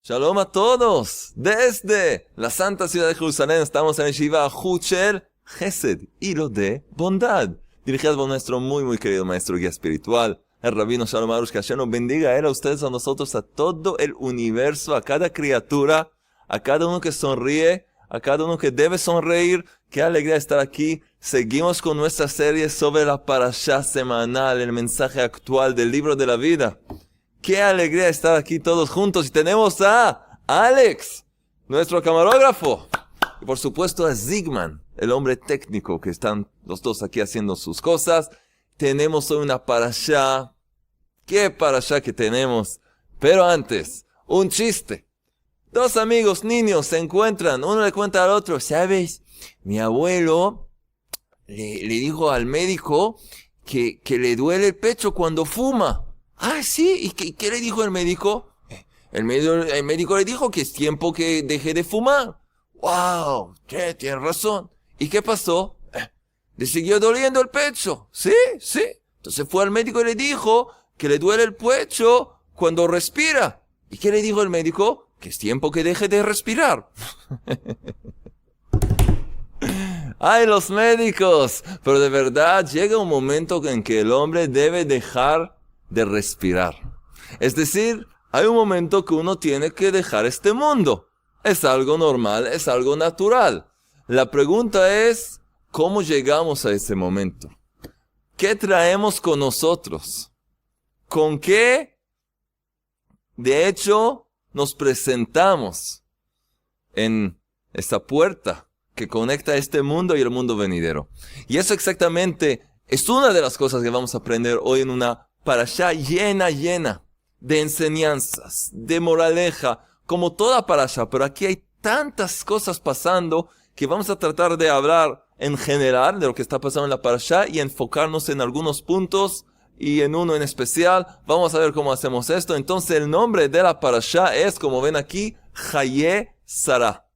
Shalom a todos. Desde la santa ciudad de Jerusalén estamos en el Yeshiva Huchel Chesed, hilo de bondad, dirigidas por nuestro muy querido maestro guía espiritual, el rabino Shalom Arush. Que Hashem nos bendiga a él, a ustedes, a nosotros, a todo el universo, a cada criatura, a cada uno que sonríe, a cada uno que debe sonreír. Qué alegría estar aquí. Seguimos con nuestra serie sobre la parashá semanal, el mensaje actual del libro de la vida. Qué alegría estar aquí todos juntos. Y tenemos a Alex, nuestro camarógrafo. Y por supuesto a Zigman, el hombre técnico, que están los dos aquí haciendo sus cosas. Tenemos hoy una parashá. ¿Qué parashá que tenemos? Pero antes, un chiste. Dos amigos niños se encuentran. Uno le cuenta al otro: ¿sabes? Mi abuelo le dijo al médico que le duele el pecho cuando fuma. Ah, sí. ¿Y qué le dijo el médico? El médico le dijo que es tiempo que deje de fumar. ¡Wow! Tienes razón. ¿Y qué pasó? Le siguió doliendo el pecho. Sí. Entonces fue al médico y le dijo que le duele el pecho cuando respira. ¿Y qué le dijo el médico? Que es tiempo que deje de respirar. ¡Ay, los médicos! Pero de verdad llega un momento en que el hombre debe dejar de respirar. Es decir, hay un momento que uno tiene que dejar este mundo. Es algo normal, es algo natural. La pregunta es, ¿cómo llegamos a ese momento? ¿Qué traemos con nosotros? ¿Con qué, de hecho, nos presentamos en esa puerta que conecta este mundo y el mundo venidero? Y eso exactamente es una de las cosas que vamos a aprender hoy en una parashá llena de enseñanzas, de moraleja, como toda parashá. Pero aquí hay tantas cosas pasando que vamos a tratar de hablar en general de lo que está pasando en la parashá y enfocarnos en algunos puntos y en uno en especial. Vamos a ver cómo hacemos esto. Entonces el nombre de la parashá es, como ven aquí, Hayé Sará.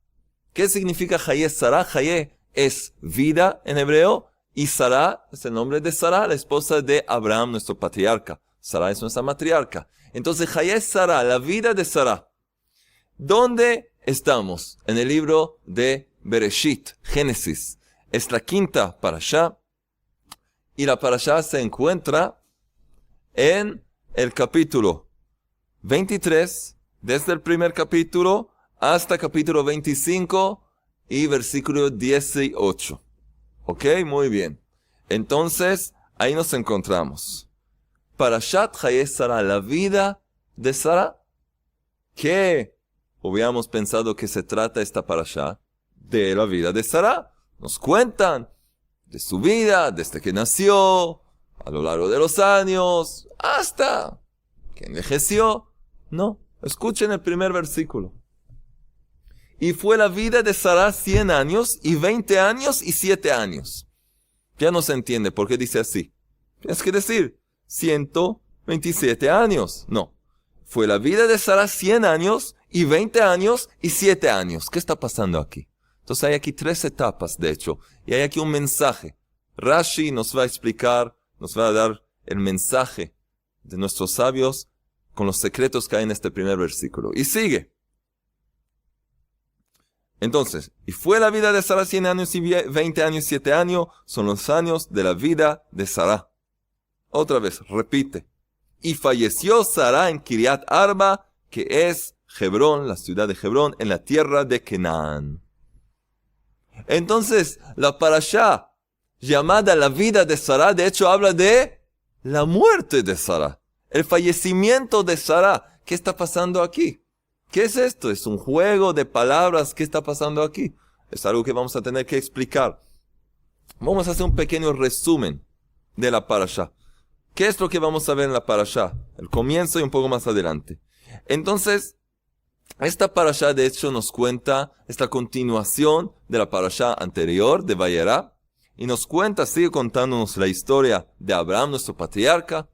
¿Qué significa Hayé Sará? Hayé es vida en hebreo. Y Sará es el nombre de Sará, la esposa de Abraham, nuestro patriarca. Sará es nuestra matriarca. Entonces, Hayé Sará, la vida de Sará. ¿Dónde estamos? En el libro de Bereshit, Génesis. Es la quinta parashá. Y la parashá se encuentra en el capítulo 23, desde el primer capítulo hasta capítulo 25 y versículo 18. Ok, muy bien. Entonces, ahí nos encontramos. Parashat Hayé Sará, la vida de Sará. ¿Qué hubiéramos pensado que se trata esta parashá? De la vida de Sará. Nos cuentan de su vida, desde que nació, a lo largo de los años, hasta que envejeció. No, escuchen el primer versículo. Y fue la vida de Sará 100 años, y 20 años, y 7 años. Ya no se entiende por qué dice así. Tienes que decir 127 años. No. Fue la vida de Sará 100 años, y 20 años, y 7 años. ¿Qué está pasando aquí? Entonces hay aquí 3 etapas, de hecho. Y hay aquí un mensaje. Rashi nos va a explicar, nos va a dar el mensaje de nuestros sabios con los secretos que hay en este primer versículo. Y sigue. Entonces, y fue la vida de Sará 100 años y 20 años y 7 años, son los años de la vida de Sará. Otra vez, repite. Y falleció Sará en Kiriat Arba, que es Hebrón, la ciudad de Hebrón, en la tierra de Canaán. Entonces, la parashá llamada la vida de Sará, de hecho habla de la muerte de Sará, el fallecimiento de Sará. ¿Qué está pasando aquí? ¿Qué es esto? ¿Es un juego de palabras? ¿Qué está pasando aquí? Es algo que vamos a tener que explicar. Vamos a hacer un pequeño resumen de la parashá. ¿Qué es lo que vamos a ver en la parashá? El comienzo y un poco más adelante. Entonces, esta parashá de hecho nos cuenta esta continuación de la parashá anterior de Vayera. Y nos cuenta, sigue contándonos la historia de Abraham, nuestro patriarca.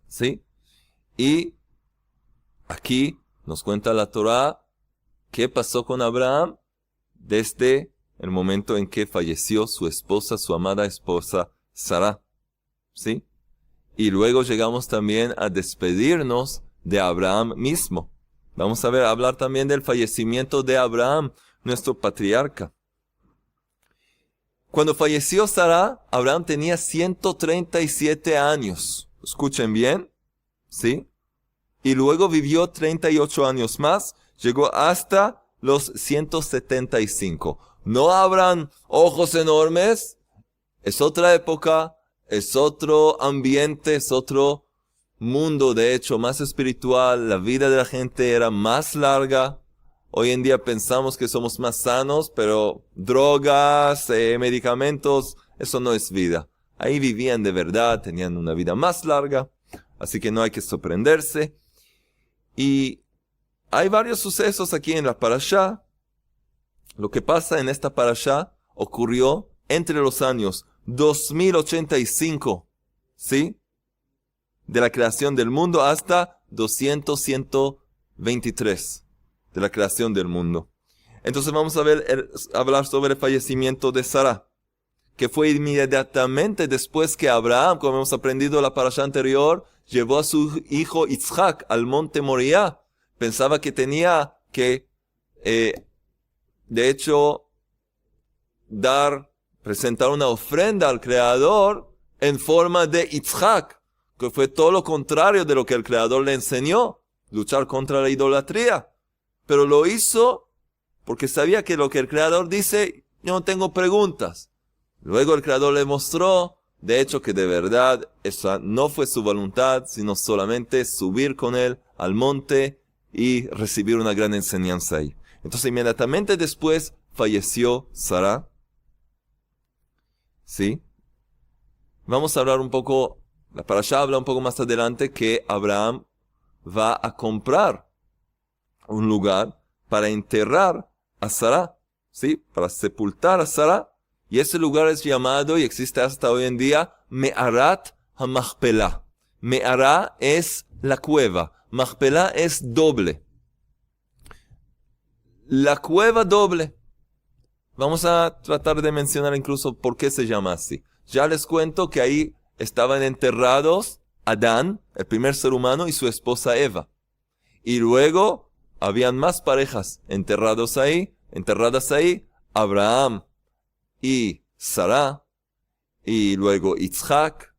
¿Sí? Y aquí nos cuenta la Torá qué pasó con Abraham desde el momento en que falleció su esposa, su amada esposa Sará. ¿Sí? Y luego llegamos también a despedirnos de Abraham mismo. Vamos a hablar también del fallecimiento de Abraham, nuestro patriarca. Cuando falleció Sara, Abraham tenía 137 años. Escuchen bien, ¿sí? Y luego vivió 38 años más, llegó hasta los 175. No habrán ojos enormes, es otra época, es otro ambiente, es otro mundo, de hecho, más espiritual. La vida de la gente era más larga. Hoy en día pensamos que somos más sanos, pero drogas, medicamentos, eso no es vida. Ahí vivían de verdad, tenían una vida más larga, así que no hay que sorprenderse. Y hay varios sucesos aquí en la parashá. Lo que pasa en esta parashá ocurrió entre los años 2085, ¿sí?, de la creación del mundo hasta 123 de la creación del mundo. Entonces vamos a hablar sobre el fallecimiento de Sara, que fue inmediatamente después que Abraham, como hemos aprendido en la parashá anterior, llevó a su hijo Yitzhak al monte Moriah. Pensaba que tenía que, de hecho, presentar una ofrenda al Creador en forma de Yitzhak, que fue todo lo contrario de lo que el Creador le enseñó, luchar contra la idolatría. Pero lo hizo porque sabía que lo que el Creador dice, yo no tengo preguntas. Luego el Creador le mostró, de hecho, que de verdad esa no fue su voluntad, sino solamente subir con él al monte y recibir una gran enseñanza ahí. Entonces inmediatamente después falleció Sara. ¿Sí? Vamos a hablar un poco, la parashá habla un poco más adelante que Abraham va a comprar un lugar para enterrar a Sara, ¿sí?, para sepultar a Sara, y ese lugar es llamado, y existe hasta hoy en día, Me'arat HaMachpelah. Me'ará es la cueva, Machpelah es doble. La cueva doble. Vamos a tratar de mencionar incluso por qué se llama así. Ya les cuento que ahí estaban enterrados Adán, el primer ser humano, y su esposa Eva. Y luego habían más parejas enterradas ahí, Abraham y Sara, y luego Yitzhak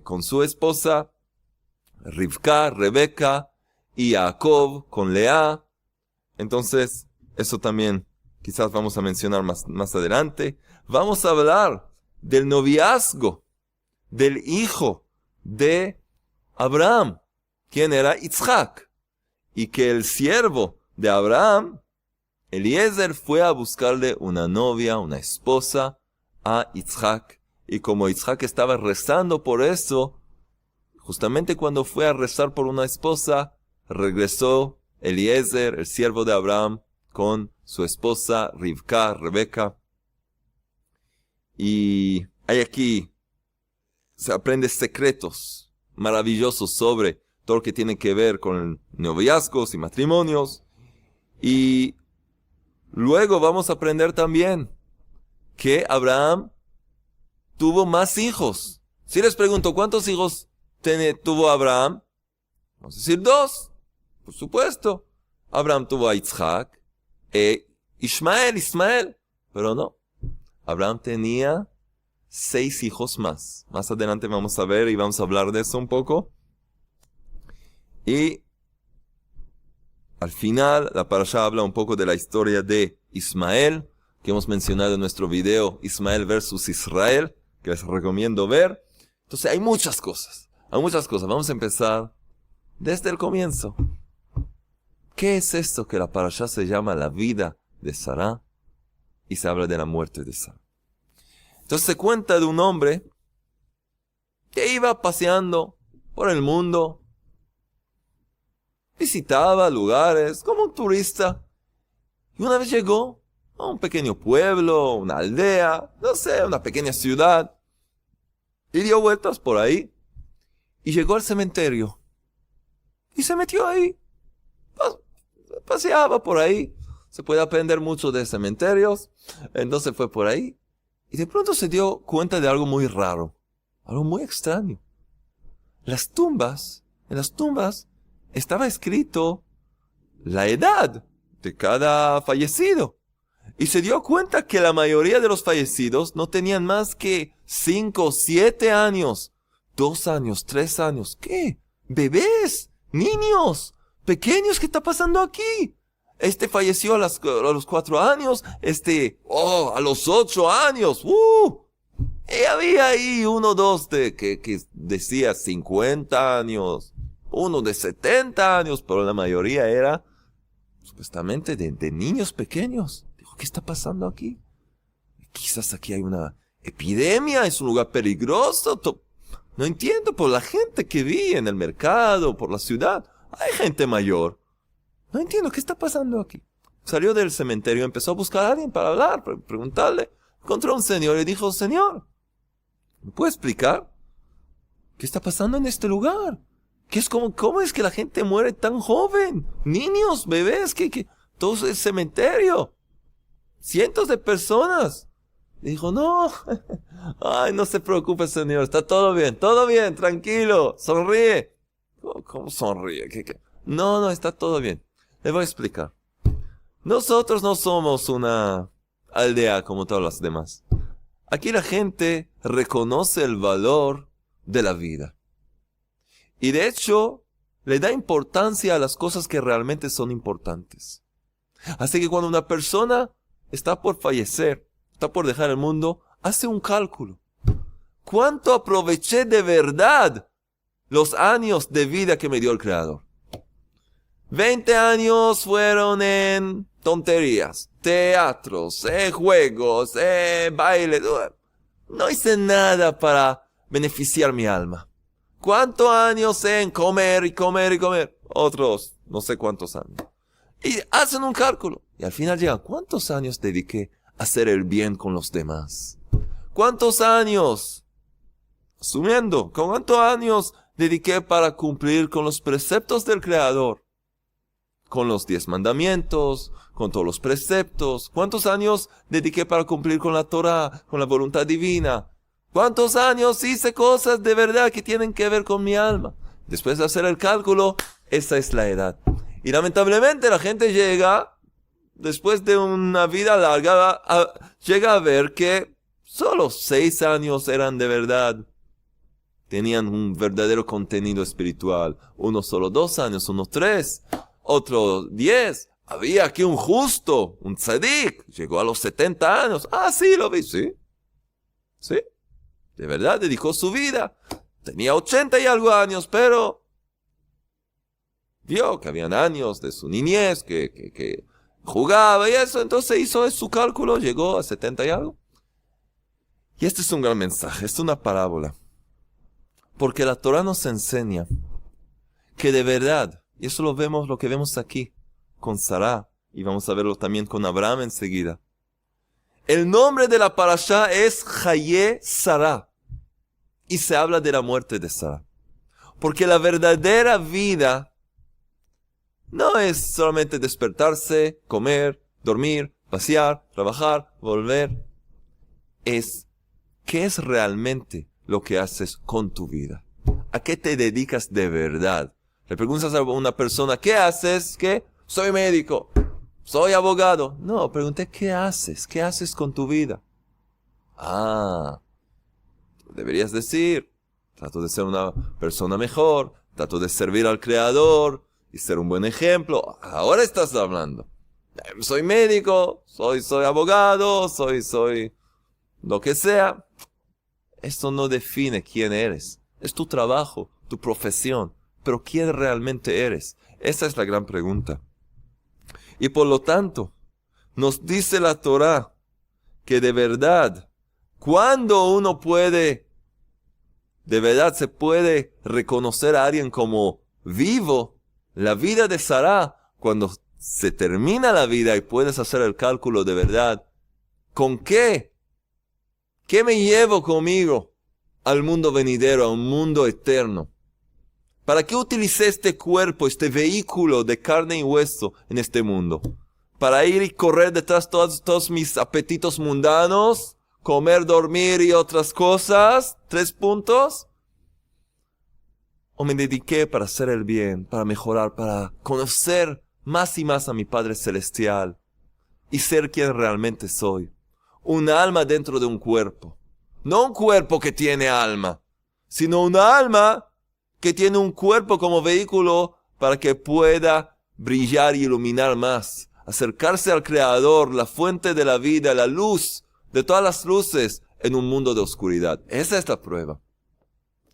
con su esposa, Rivka, Rebeca, y Jacob con Lea. Entonces, eso también quizás vamos a mencionar más adelante. Vamos a hablar del noviazgo del hijo de Abraham, quien era Yitzhak. Y que el siervo de Abraham, Eliezer, fue a buscarle una novia, una esposa a Yitzhak. Y como Yitzhak estaba rezando por eso, justamente cuando fue a rezar por una esposa, regresó Eliezer, el siervo de Abraham, con su esposa Rivka, Rebeca. Y hay aquí, se aprende secretos maravillosos sobre todo lo que tiene que ver con noviazgos y matrimonios. Y luego vamos a aprender también que Abraham tuvo más hijos. Si les pregunto, ¿cuántos hijos tuvo Abraham? Vamos a decir 2. Por supuesto. Abraham tuvo a Yitzhak e Ismael. Pero no. Abraham tenía 6 hijos más. Más adelante vamos a ver y vamos a hablar de eso un poco. Y al final, la parashá habla un poco de la historia de Ismael, que hemos mencionado en nuestro video, Ismael versus Israel, que les recomiendo ver. Entonces hay muchas cosas. Vamos a empezar desde el comienzo. ¿Qué es esto que la parashá se llama la vida de Sara? Y se habla de la muerte de Sara. Entonces se cuenta de un hombre que iba paseando por el mundo, visitaba lugares como un turista, y una vez llegó a un pequeño pueblo, una aldea, no sé, una pequeña ciudad, y dio vueltas por ahí, y llegó al cementerio, y se metió ahí, paseaba por ahí. Se puede aprender mucho de cementerios. Entonces fue por ahí, y de pronto se dio cuenta de algo muy raro, algo muy extraño. En las tumbas estaba escrito la edad de cada fallecido. Y se dio cuenta que la mayoría de los fallecidos no tenían más que 5, 7 años, 2 años, 3 años. ¿Qué? ¿Bebés? ¿Niños? ¿Pequeños? ¿Qué está pasando aquí? Este falleció a los 4 años, a los 8 años. Y había ahí uno, dos que decía 50 años, uno de 70 años, pero la mayoría era supuestamente de niños pequeños. Dijo, ¿qué está pasando aquí? Quizás aquí hay una epidemia, es un lugar peligroso. No entiendo, por la gente que vive en el mercado, por la ciudad, hay gente mayor. No entiendo, ¿qué está pasando aquí? Salió del cementerio, empezó a buscar a alguien para hablar, para preguntarle. Encontró a un señor y dijo, Señor, ¿me puede explicar qué está pasando en este lugar? ¿Cómo es que la gente muere tan joven? Niños, bebés, todo es cementerio. Cientos de personas. Y dijo, no, ay, no se preocupe, señor, está todo bien, tranquilo, sonríe. ¿Cómo sonríe? No, está todo bien. Le voy a explicar. Nosotros no somos una aldea como todas las demás. Aquí la gente reconoce el valor de la vida. Y de hecho, le da importancia a las cosas que realmente son importantes. Así que cuando una persona está por fallecer, está por dejar el mundo, hace un cálculo. ¿Cuánto aproveché de verdad los años de vida que me dio el Creador? 20 años fueron en tonterías, teatros, juegos, bailes. No hice nada para beneficiar mi alma. ¿Cuántos años en comer y comer y comer? Otros, no sé cuántos años. Y hacen un cálculo. Y al final llegan, ¿cuántos años dediqué a hacer el bien con los demás? ¿Cuántos años? Asumiendo, ¿cuántos años dediqué para cumplir con los preceptos del Creador? Con los 10 mandamientos, con todos los preceptos. ¿Cuántos años dediqué para cumplir con la Torah, con la voluntad divina? ¿Cuántos años hice cosas de verdad que tienen que ver con mi alma? Después de hacer el cálculo, esa es la edad. Y lamentablemente la gente llega, después de una vida larga, llega a ver que solo 6 años eran de verdad. Tenían un verdadero contenido espiritual. Uno solo 2 años, uno 3. Otro 10. Había aquí un justo, un tzadik. Llegó a los 70 años. Ah, sí, lo vi. Sí. De verdad, dedicó su vida. Tenía 80 y algo años, pero vio que habían años de su niñez, que jugaba y eso. Entonces hizo su cálculo, llegó a 70 y algo. Y este es un gran mensaje, es una parábola. Porque la Torah nos enseña que de verdad, y eso lo que vemos aquí con Sará, y vamos a verlo también con Abraham enseguida. El nombre de la parashá es Hayé Sará, y se habla de la muerte de Sará. Porque la verdadera vida no es solamente despertarse, comer, dormir, pasear, trabajar, volver. Es, ¿qué es realmente lo que haces con tu vida? ¿A qué te dedicas de verdad? Le preguntas a una persona, ¿qué haces? ¿Qué? Soy médico, soy abogado. No, pregunté, ¿qué haces? ¿Qué haces con tu vida? Deberías decir, trato de ser una persona mejor, trato de servir al Creador y ser un buen ejemplo. Ahora estás hablando. Soy médico, soy abogado, soy lo que sea. Esto no define quién eres. Es tu trabajo, tu profesión. Pero ¿quién realmente eres? Esa es la gran pregunta. Y por lo tanto, nos dice la Torah que de verdad, cuando uno puede, de verdad se puede reconocer a alguien como vivo, la vida de Sará, cuando se termina la vida y puedes hacer el cálculo de verdad, ¿con qué? ¿Qué me llevo conmigo al mundo venidero, a un mundo eterno? ¿Para qué utilicé este cuerpo, este vehículo de carne y hueso en este mundo? ¿Para ir y correr detrás de todos mis apetitos mundanos? ¿Comer, dormir y otras cosas? 3 puntos. ¿O me dediqué para hacer el bien, para mejorar, para conocer más y más a mi Padre Celestial y ser quien realmente soy. Un alma dentro de un cuerpo. No un cuerpo que tiene alma, sino una alma que tiene un cuerpo como vehículo para que pueda brillar y iluminar más. Acercarse al Creador, la fuente de la vida, la luz de todas las luces en un mundo de oscuridad. Esa es la prueba.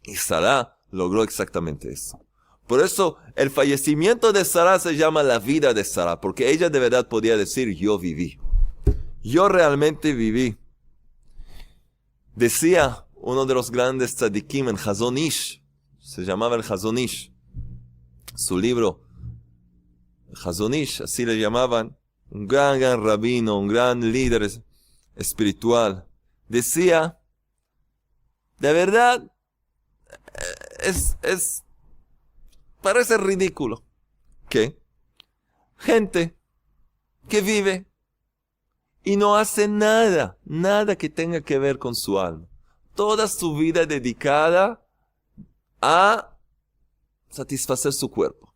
Y Sarah logró exactamente eso. Por eso el fallecimiento de Sarah se llama la vida de Sarah, porque ella de verdad podía decir, yo viví. Yo realmente viví. Decía uno de los grandes tzadikim en Chazon Ish, se llamaba el Chazon Ish, su libro, Chazon Ish, así le llamaban, un gran rabino, un gran líder espiritual. Decía, de verdad, parece ridículo que gente que vive y no hace nada que tenga que ver con su alma. Toda su vida dedicada a satisfacer su cuerpo.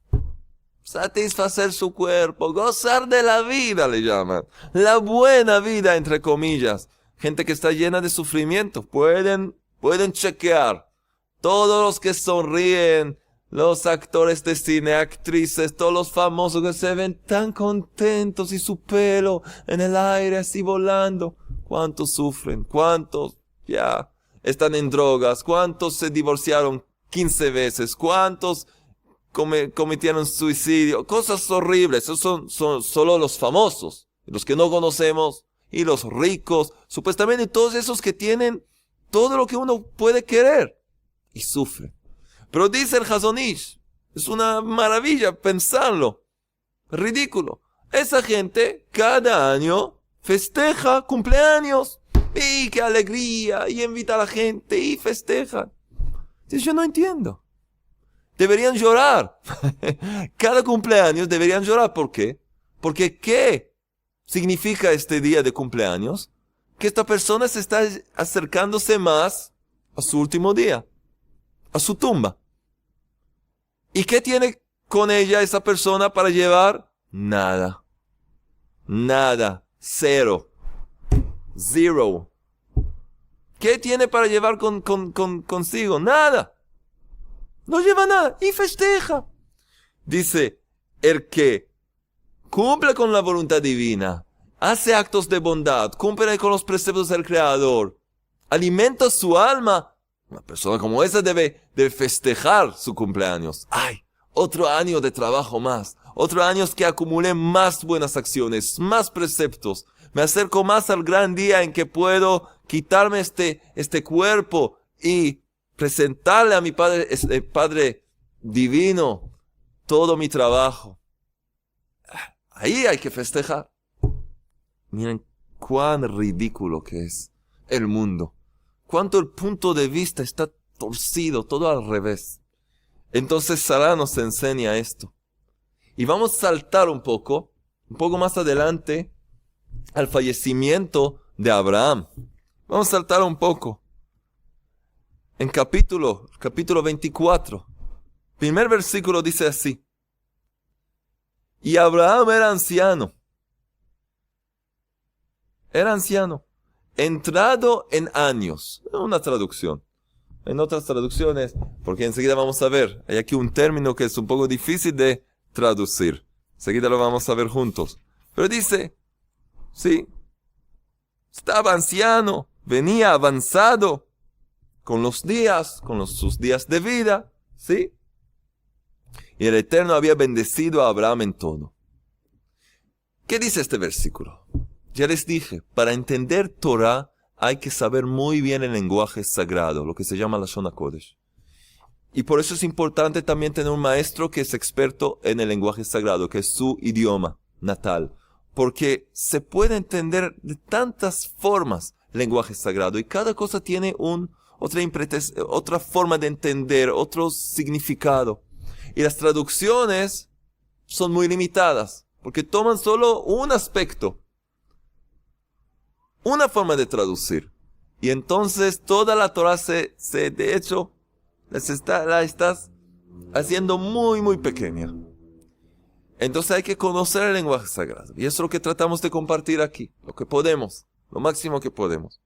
Satisfacer su cuerpo, gozar de la vida le llaman. La buena vida, entre comillas. Gente que está llena de sufrimiento. Pueden chequear. Todos los que sonríen, los actores de cine, actrices, todos los famosos que se ven tan contentos y su pelo en el aire así volando. ¿Cuántos sufren? ¿Cuántos ya están en drogas? ¿Cuántos se divorciaron 15 veces? ¿Cuántos cometieron suicidio? Cosas horribles. Esos son solo los famosos, los que no conocemos, y los ricos, supuestamente todos esos que tienen todo lo que uno puede querer y sufren. Pero dice el Chazon Ish, es una maravilla pensarlo, ridículo. Esa gente cada año festeja cumpleaños, y qué alegría, y invita a la gente, y festejan. Yo no entiendo. Deberían llorar. Cada cumpleaños deberían llorar. ¿Por qué? Porque ¿qué significa este día de cumpleaños? Que esta persona se está acercándose más a su último día, a su tumba. ¿Y qué tiene con ella esa persona para llevar? Nada. Nada. Cero. Zero. ¿Qué tiene para llevar consigo? Nada. No lleva nada. Y festeja. Dice, el que cumple con la voluntad divina, hace actos de bondad, cumple con los preceptos del Creador, alimenta su alma. Una persona como esa debe festejar su cumpleaños. ¡Ay! Otro año de trabajo más. Otro año que acumulé más buenas acciones, más preceptos. Me acerco más al gran día en que puedo quitarme este cuerpo y presentarle a mi Padre Divino todo mi trabajo. Ahí hay que festejar. Miren cuán ridículo que es el mundo. Cuánto el punto de vista está torcido, todo al revés. Entonces Sarah nos enseña esto. Y vamos a saltar un poco más adelante, al fallecimiento de Abraham. Vamos a saltar un poco. En capítulo 24, primer versículo dice así. Y Abraham era anciano, entrado en años. Una traducción. En otras traducciones, porque enseguida vamos a ver, hay aquí un término que es un poco difícil de traducir. Enseguida lo vamos a ver juntos. Pero dice, sí, estaba anciano, venía avanzado con los días, sus días de vida, ¿sí? Y el Eterno había bendecido a Abraham en todo. ¿Qué dice este versículo? Ya les dije, para entender Torah hay que saber muy bien el lenguaje sagrado, lo que se llama Lashon HaKodesh. Y por eso es importante también tener un maestro que es experto en el lenguaje sagrado, que es su idioma natal. Porque se puede entender de tantas formas el lenguaje sagrado y cada cosa tiene otra forma de entender, otro significado. Y las traducciones son muy limitadas, porque toman solo un aspecto, una forma de traducir. Y entonces toda la Torah de hecho, la estás haciendo muy, muy pequeña. Entonces hay que conocer el lenguaje sagrado. Y eso es lo que tratamos de compartir aquí. Lo que podemos. Lo máximo que podemos.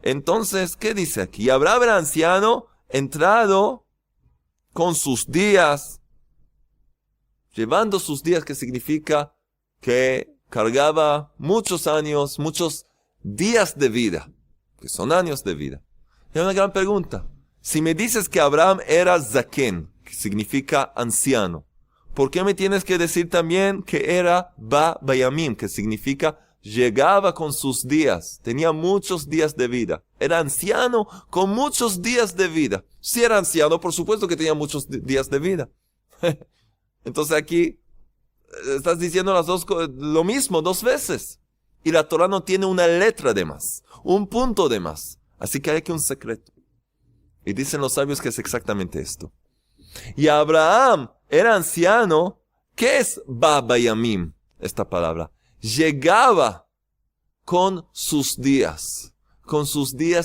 Entonces, ¿qué dice aquí? Abraham era anciano, entrado con sus días, llevando sus días, que significa que cargaba muchos años, muchos días de vida, que son años de vida. Y hay una gran pregunta. Si me dices que Abraham era zaken, que significa anciano, ¿por qué me tienes que decir también que era ba bayamim, que significa llegaba con sus días, tenía muchos días de vida? Era anciano con muchos días de vida. Si era anciano, por supuesto que tenía muchos días de vida. Entonces aquí estás diciendo lo mismo 2 veces. Y la Torah no tiene una letra de más, un punto de más. Así que hay aquí un secreto. Y dicen los sabios que es exactamente esto. Y Abraham era anciano. ¿Qué es ba bayamim? Esta palabra. Llegaba con sus días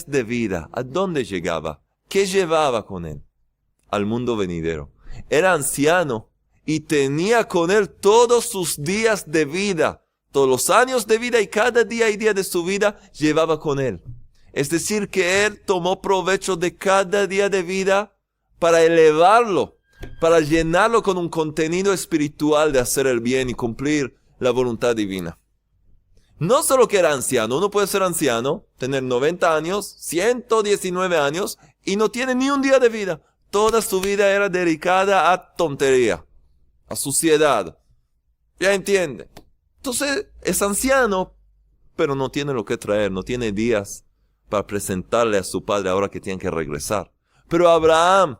de vida. ¿A dónde llegaba? ¿Qué llevaba con él? Al mundo venidero. Era anciano y tenía con él todos sus días de vida, todos los años de vida, y cada día y día de su vida llevaba con él. Es decir, que él tomó provecho de cada día de vida para elevarlo, para llenarlo con un contenido espiritual de hacer el bien y cumplir la voluntad divina. No solo que era anciano, uno puede ser anciano, tener 90 años, 119 años y no tiene ni un día de vida. Toda su vida era dedicada a tontería, a suciedad. Ya entiende. Entonces es anciano, pero no tiene lo que traer, no tiene días para presentarle a su padre ahora que tiene que regresar. Pero Abraham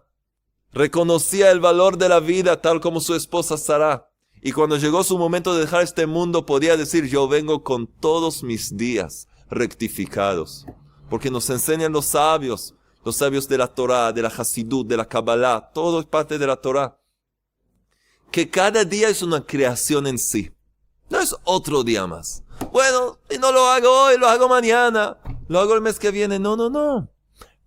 reconocía el valor de la vida tal como su esposa Sara. Y cuando llegó su momento de dejar este mundo, podía decir: yo vengo con todos mis días rectificados. Porque nos enseñan los sabios de la Torah, de la Hasidut, de la Kabbalah, todo es parte de la Torah, que cada día es una creación en sí. No es otro día más. Bueno, y no lo hago hoy, lo hago mañana, lo hago el mes que viene. No.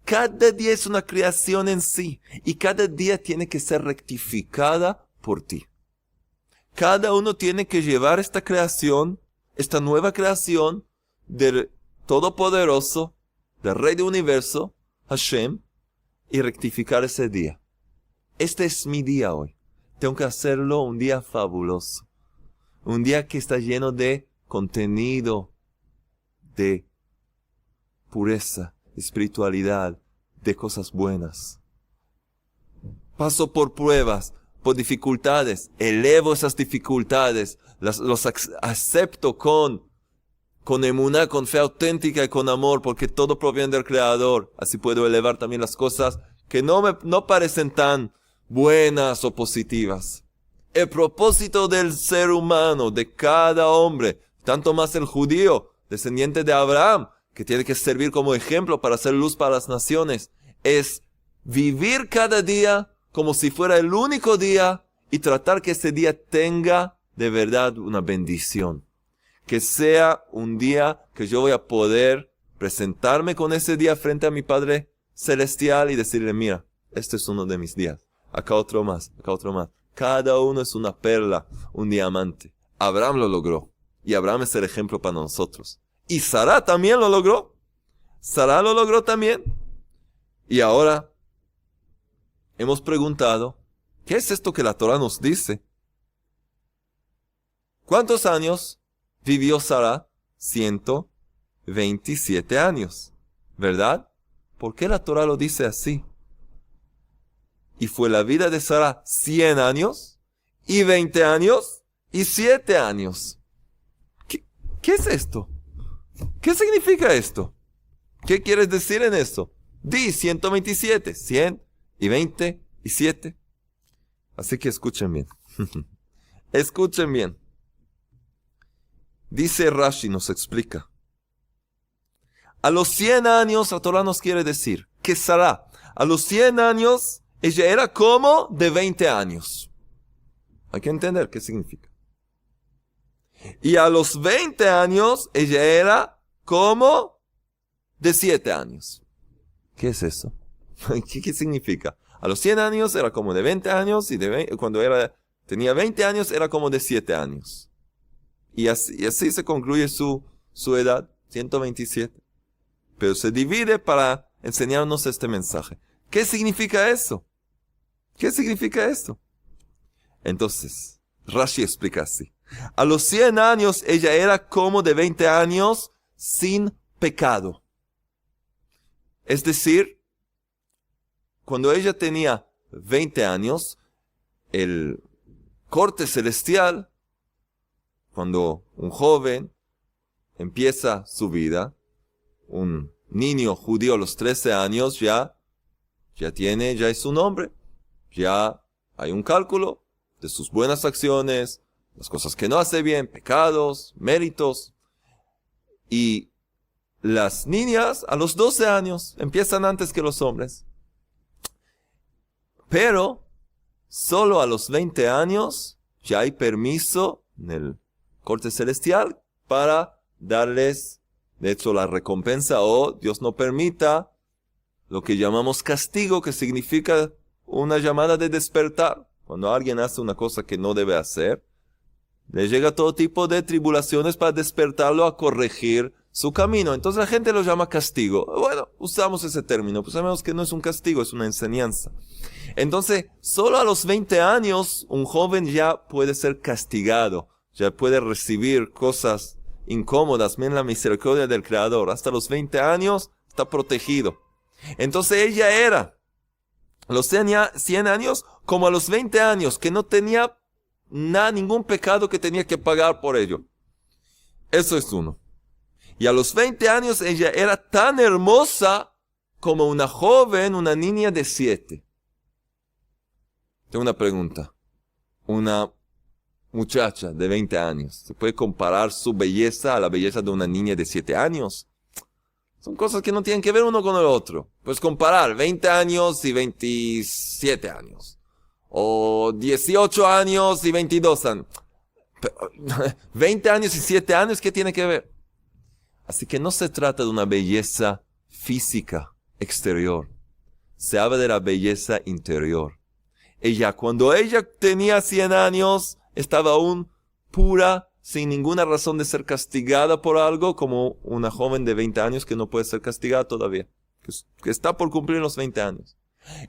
Cada día es una creación en sí. Y cada día tiene que ser rectificada por ti. Cada uno tiene que llevar esta creación, esta nueva creación del Todopoderoso, del Rey del Universo, Hashem, y rectificar ese día. Este es mi día hoy. Tengo que hacerlo un día fabuloso. Un día que está lleno de contenido, de pureza, de espiritualidad, de cosas buenas. Paso por pruebas, por dificultades, elevo esas dificultades, los acepto con emuná, con fe auténtica y con amor, porque todo proviene del Creador. Así puedo elevar también las cosas que no parecen tan buenas o positivas. El propósito del ser humano, de cada hombre, tanto más el judío, descendiente de Abraham, que tiene que servir como ejemplo para hacer luz para las naciones, es vivir cada día como si fuera el único día y tratar que ese día tenga de verdad una bendición. Que sea un día que yo voy a poder presentarme con ese día frente a mi Padre Celestial y decirle: mira, este es uno de mis días. Acá otro más, acá otro más. Cada uno es una perla, un diamante. Abraham lo logró. Y Abraham es el ejemplo para nosotros. Y Sara también lo logró. Sara lo logró también. Y ahora hemos preguntado, ¿qué es esto que la Torah nos dice? ¿Cuántos años vivió Sara? 127 años, ¿verdad? ¿Por qué la Torah lo dice así? Y fue la vida de Sara 100 años, y 20 años, y 7 años. ¿Qué es esto? ¿Qué significa esto? ¿Qué quieres decir en esto? Di 127, 100 y 20 y 7. Así que escuchen bien. Escuchen bien. Dice Rashi, nos explica. A los 100 años, la Torah nos quiere decir que Sara, a los 100 años, ella era como de 20 años. Hay que entender qué significa. Y a los 20 años, ella era como de 7 años. ¿Qué es eso? ¿Qué significa? A los 100 años era como de 20 años y cuando era tenía 20 años, era como de 7 años. Y así se concluye su edad, 127. Pero se divide para enseñarnos este mensaje. ¿Qué significa eso? ¿Qué significa esto? Entonces, Rashi explica así. A los 100 años, ella era como de 20 años sin pecado. Es decir, cuando ella tenía 20 años, el corte celestial, cuando un joven empieza su vida, un niño judío a los 13 años ya es un hombre, ya hay un cálculo de sus buenas acciones, las cosas que no hace bien, pecados, méritos. Y las niñas a los 12 años empiezan antes que los hombres. Pero solo a los 20 años ya hay permiso en el corte celestial para darles, de hecho, la recompensa o Dios no permita lo que llamamos castigo, que significa una llamada de despertar. Cuando alguien hace una cosa que no debe hacer, le llega todo tipo de tribulaciones para despertarlo a corregir su camino. Entonces la gente lo llama castigo. Bueno, usamos ese término, pues sabemos que no es un castigo, es una enseñanza. Entonces, solo a los 20 años, un joven ya puede ser castigado, ya puede recibir cosas incómodas, miren la misericordia del Creador. Hasta los 20 años está protegido. Entonces ella era, a los 100 años, como a los 20 años, que no tenía ningún pecado que tenía que pagar por ello. Eso es uno. Y a los 20 años ella era tan hermosa como una joven, una niña de 7. Tengo una pregunta. Una muchacha de 20 años, ¿se puede comparar su belleza a la belleza de una niña de 7 años? Son cosas que no tienen que ver uno con el otro. Pues comparar 20 años y 27 años. O 18 años y 22 años. 20 años y 7 años, ¿qué tiene que ver? Así que no se trata de una belleza física exterior. Se habla de la belleza interior. Cuando ella tenía 100 años, estaba aún pura, sin ninguna razón de ser castigada por algo, como una joven de 20 años que no puede ser castigada todavía, que está por cumplir los 20 años.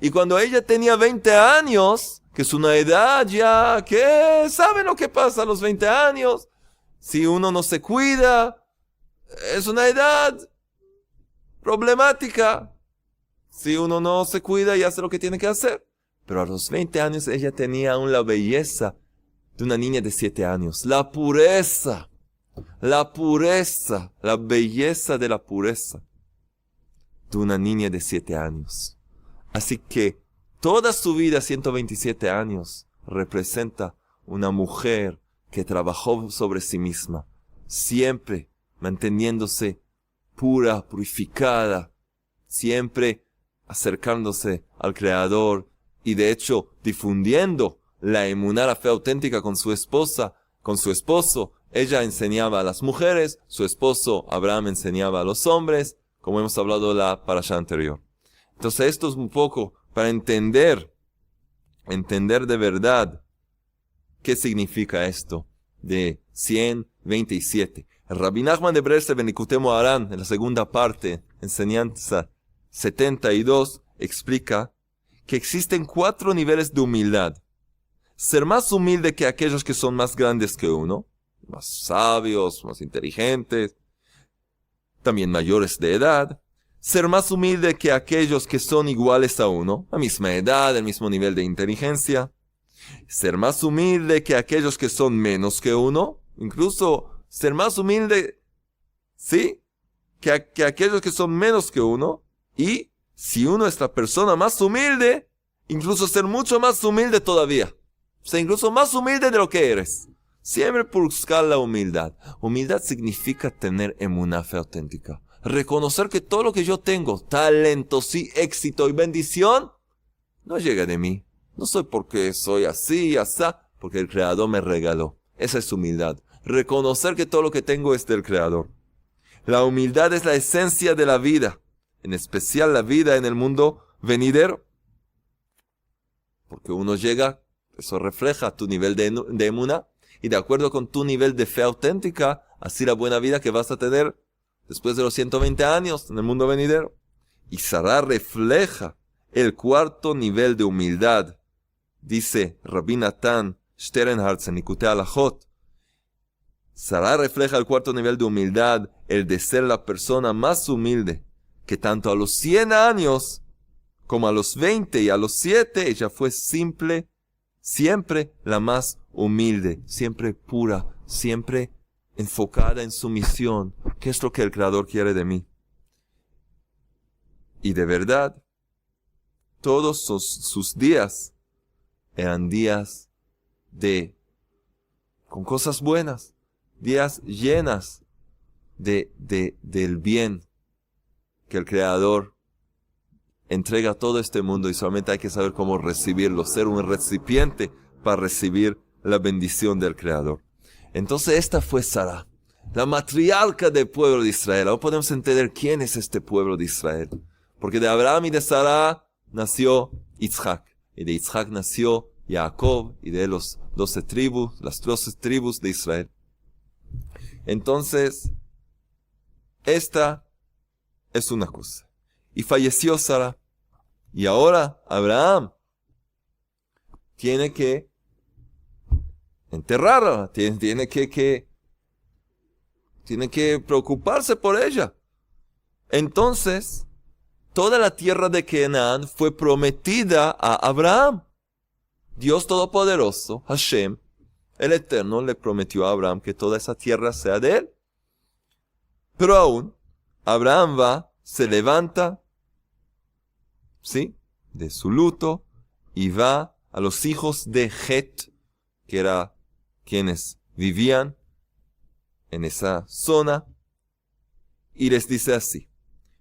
Y cuando ella tenía 20 años, que es una edad ya, que saben lo que pasa a los 20 años, si uno no se cuida, es una edad problemática. Si uno no se cuida y hace lo que tiene que hacer. Pero a los 20 años ella tenía aún la belleza de una niña de 7 años. La pureza, la belleza de la pureza de una niña de 7 años. Así que toda su vida, 127 años, representa una mujer que trabajó sobre sí misma, siempre manteniéndose pura, purificada, siempre acercándose al Creador y de hecho difundiendo la emuná, la fe auténtica con su esposa, con su esposo. Ella enseñaba a las mujeres, su esposo Abraham enseñaba a los hombres, como hemos hablado en la parashá anterior. Entonces esto es un poco para entender de verdad qué significa esto de 127. El Rabbi Nachman de Breslev en Likutei Moharan, en la segunda parte, enseñanza 72, explica que existen 4 niveles de humildad. Ser más humilde que aquellos que son más grandes que uno, más sabios, más inteligentes, también mayores de edad. Ser más humilde que aquellos que son iguales a uno, la misma edad, el mismo nivel de inteligencia. Ser más humilde que aquellos que son menos que uno, incluso ser más humilde, sí, que aquellos que son menos que uno. Y si uno es la persona más humilde, incluso ser mucho más humilde todavía. O sea, incluso más humilde de lo que eres. Siempre buscar la humildad. Humildad significa tener emuná, fe auténtica. Reconocer que todo lo que yo tengo, talento, sí, éxito y bendición, no llega de mí. No soy porque soy así, asá, porque el Creador me regaló. Esa es humildad. Reconocer que todo lo que tengo es del Creador. La humildad es la esencia de la vida, en especial la vida en el mundo venidero. Porque uno llega Eso refleja tu nivel de emuná. Y de acuerdo con tu nivel de fe auténtica, así la buena vida que vas a tener después de los 120 años en el mundo venidero. Y Sará refleja el cuarto nivel de humildad. Dice Rabbi Natan Sternhartz en Likutei Halachot. Sará refleja el cuarto nivel de humildad, el de ser la persona más humilde, que tanto a los 100 años como a los 20 y a los 7, ella fue siempre la más humilde, siempre pura, siempre enfocada en su misión. ¿Qué es lo que el Creador quiere de mí? Y de verdad, todos sus días eran días con cosas buenas, días llenas del bien que el Creador entrega a todo este mundo, y solamente hay que saber cómo recibirlo, ser un recipiente para recibir la bendición del Creador. Entonces esta fue Sará, la matriarca del pueblo de Israel. Ahora podemos entender quién es este pueblo de Israel. Porque de Abraham y de Sará nació Isaac, y de Isaac nació Jacob, y de las 12 tribus de Israel. Entonces, esta es una cosa. Y falleció Sará. Y ahora Abraham tiene que enterrarla, tiene que preocuparse por ella. Entonces, toda la tierra de Canaán fue prometida a Abraham. Dios Todopoderoso, Hashem, el Eterno, le prometió a Abraham que toda esa tierra sea de él. Pero aún, Abraham se levanta, ¿sí?, de su luto, y va a los hijos de Het, que eran quienes vivían en esa zona, y les dice así: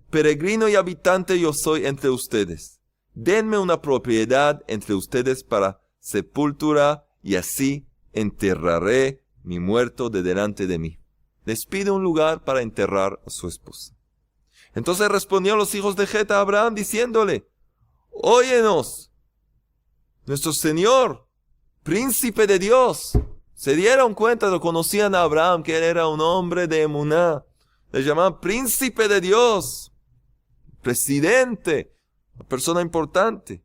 peregrino y habitante yo soy entre ustedes. Denme una propiedad entre ustedes para sepultura, y así enterraré mi muerto de delante de mí. Les pide un lugar para enterrar a su esposa. Entonces respondió los hijos de Het a Abraham diciéndole: óyenos, nuestro Señor, príncipe de Dios. Se dieron cuenta, lo conocían a Abraham, que él era un hombre de emuná. Le llamaban príncipe de Dios, presidente, una persona importante.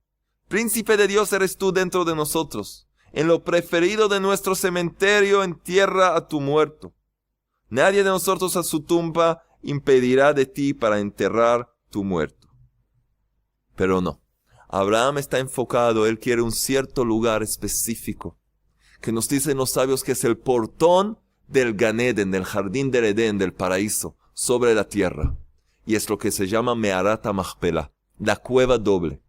Príncipe de Dios eres tú dentro de nosotros. En lo preferido de nuestro cementerio entierra a tu muerto. Nadie de nosotros a su tumba impedirá de ti para enterrar tu muerto. Pero no. Abraham está enfocado, él quiere un cierto lugar específico, que nos dicen los sabios que es el portón del Gan Eden, del jardín del Edén, del paraíso, sobre la tierra. Y es lo que se llama Me'arat HaMachpelah, la cueva doble.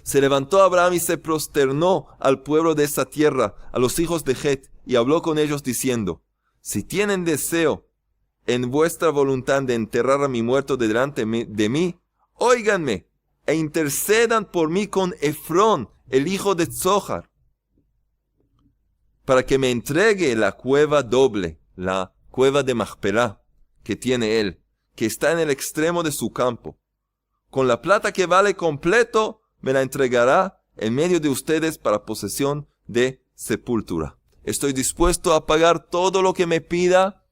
Se levantó Abraham y se prosternó al pueblo de esa tierra, a los hijos de Het, y habló con ellos diciendo: si tienen deseo en vuestra voluntad de enterrar a mi muerto delante de mí, óiganme, e intercedan por mí con Efrón, el hijo de Zohar, para que me entregue la cueva doble, la cueva de Machpelah, que tiene él, que está en el extremo de su campo. Con la plata que vale completo, me la entregará en medio de ustedes para posesión de sepultura. Estoy dispuesto a pagar todo lo que me pida,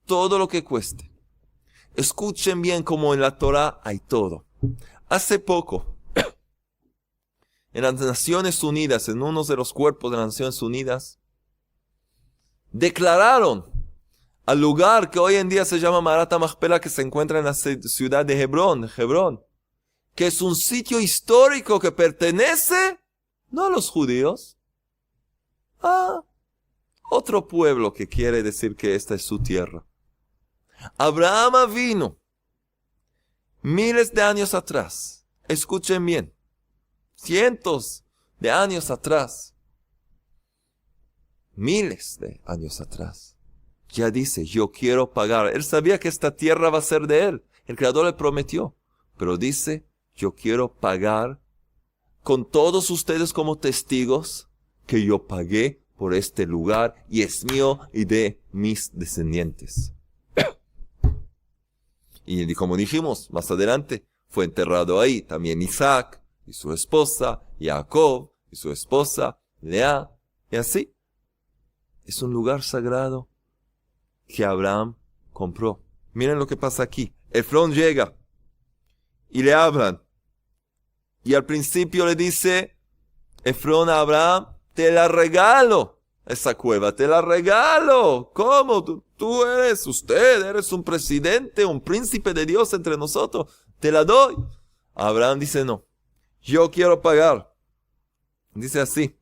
todo lo que cueste. Escuchen bien cómo en la Torah hay todo. Hace poco, en las Naciones Unidas, en uno de los cuerpos de las Naciones Unidas, declararon al lugar que hoy en día se llama Me'arat HaMachpelah, que se encuentra en la ciudad de Hebrón, que es un sitio histórico que pertenece no a los judíos, a otro pueblo que quiere decir que esta es su tierra. Abraham vino miles de años atrás, escuchen bien, cientos de años atrás, miles de años atrás, ya dice: yo quiero pagar. Él sabía que esta tierra va a ser de él, el Creador le prometió, pero dice: yo quiero pagar con todos ustedes como testigos que yo pagué por este lugar y es mío y de mis descendientes. Y como dijimos más adelante, fue enterrado ahí también Isaac y su esposa, Jacob y su esposa, Lea, y así. Es un lugar sagrado que Abraham compró. Miren lo que pasa aquí. Efrón llega y le hablan. Y al principio le dice Efrón a Abraham, te la regalo, esa cueva, te la regalo. ¿Cómo? Usted eres un presidente, un príncipe de Dios entre nosotros. Te la doy. Abraham dice, no, yo quiero pagar. Dice así.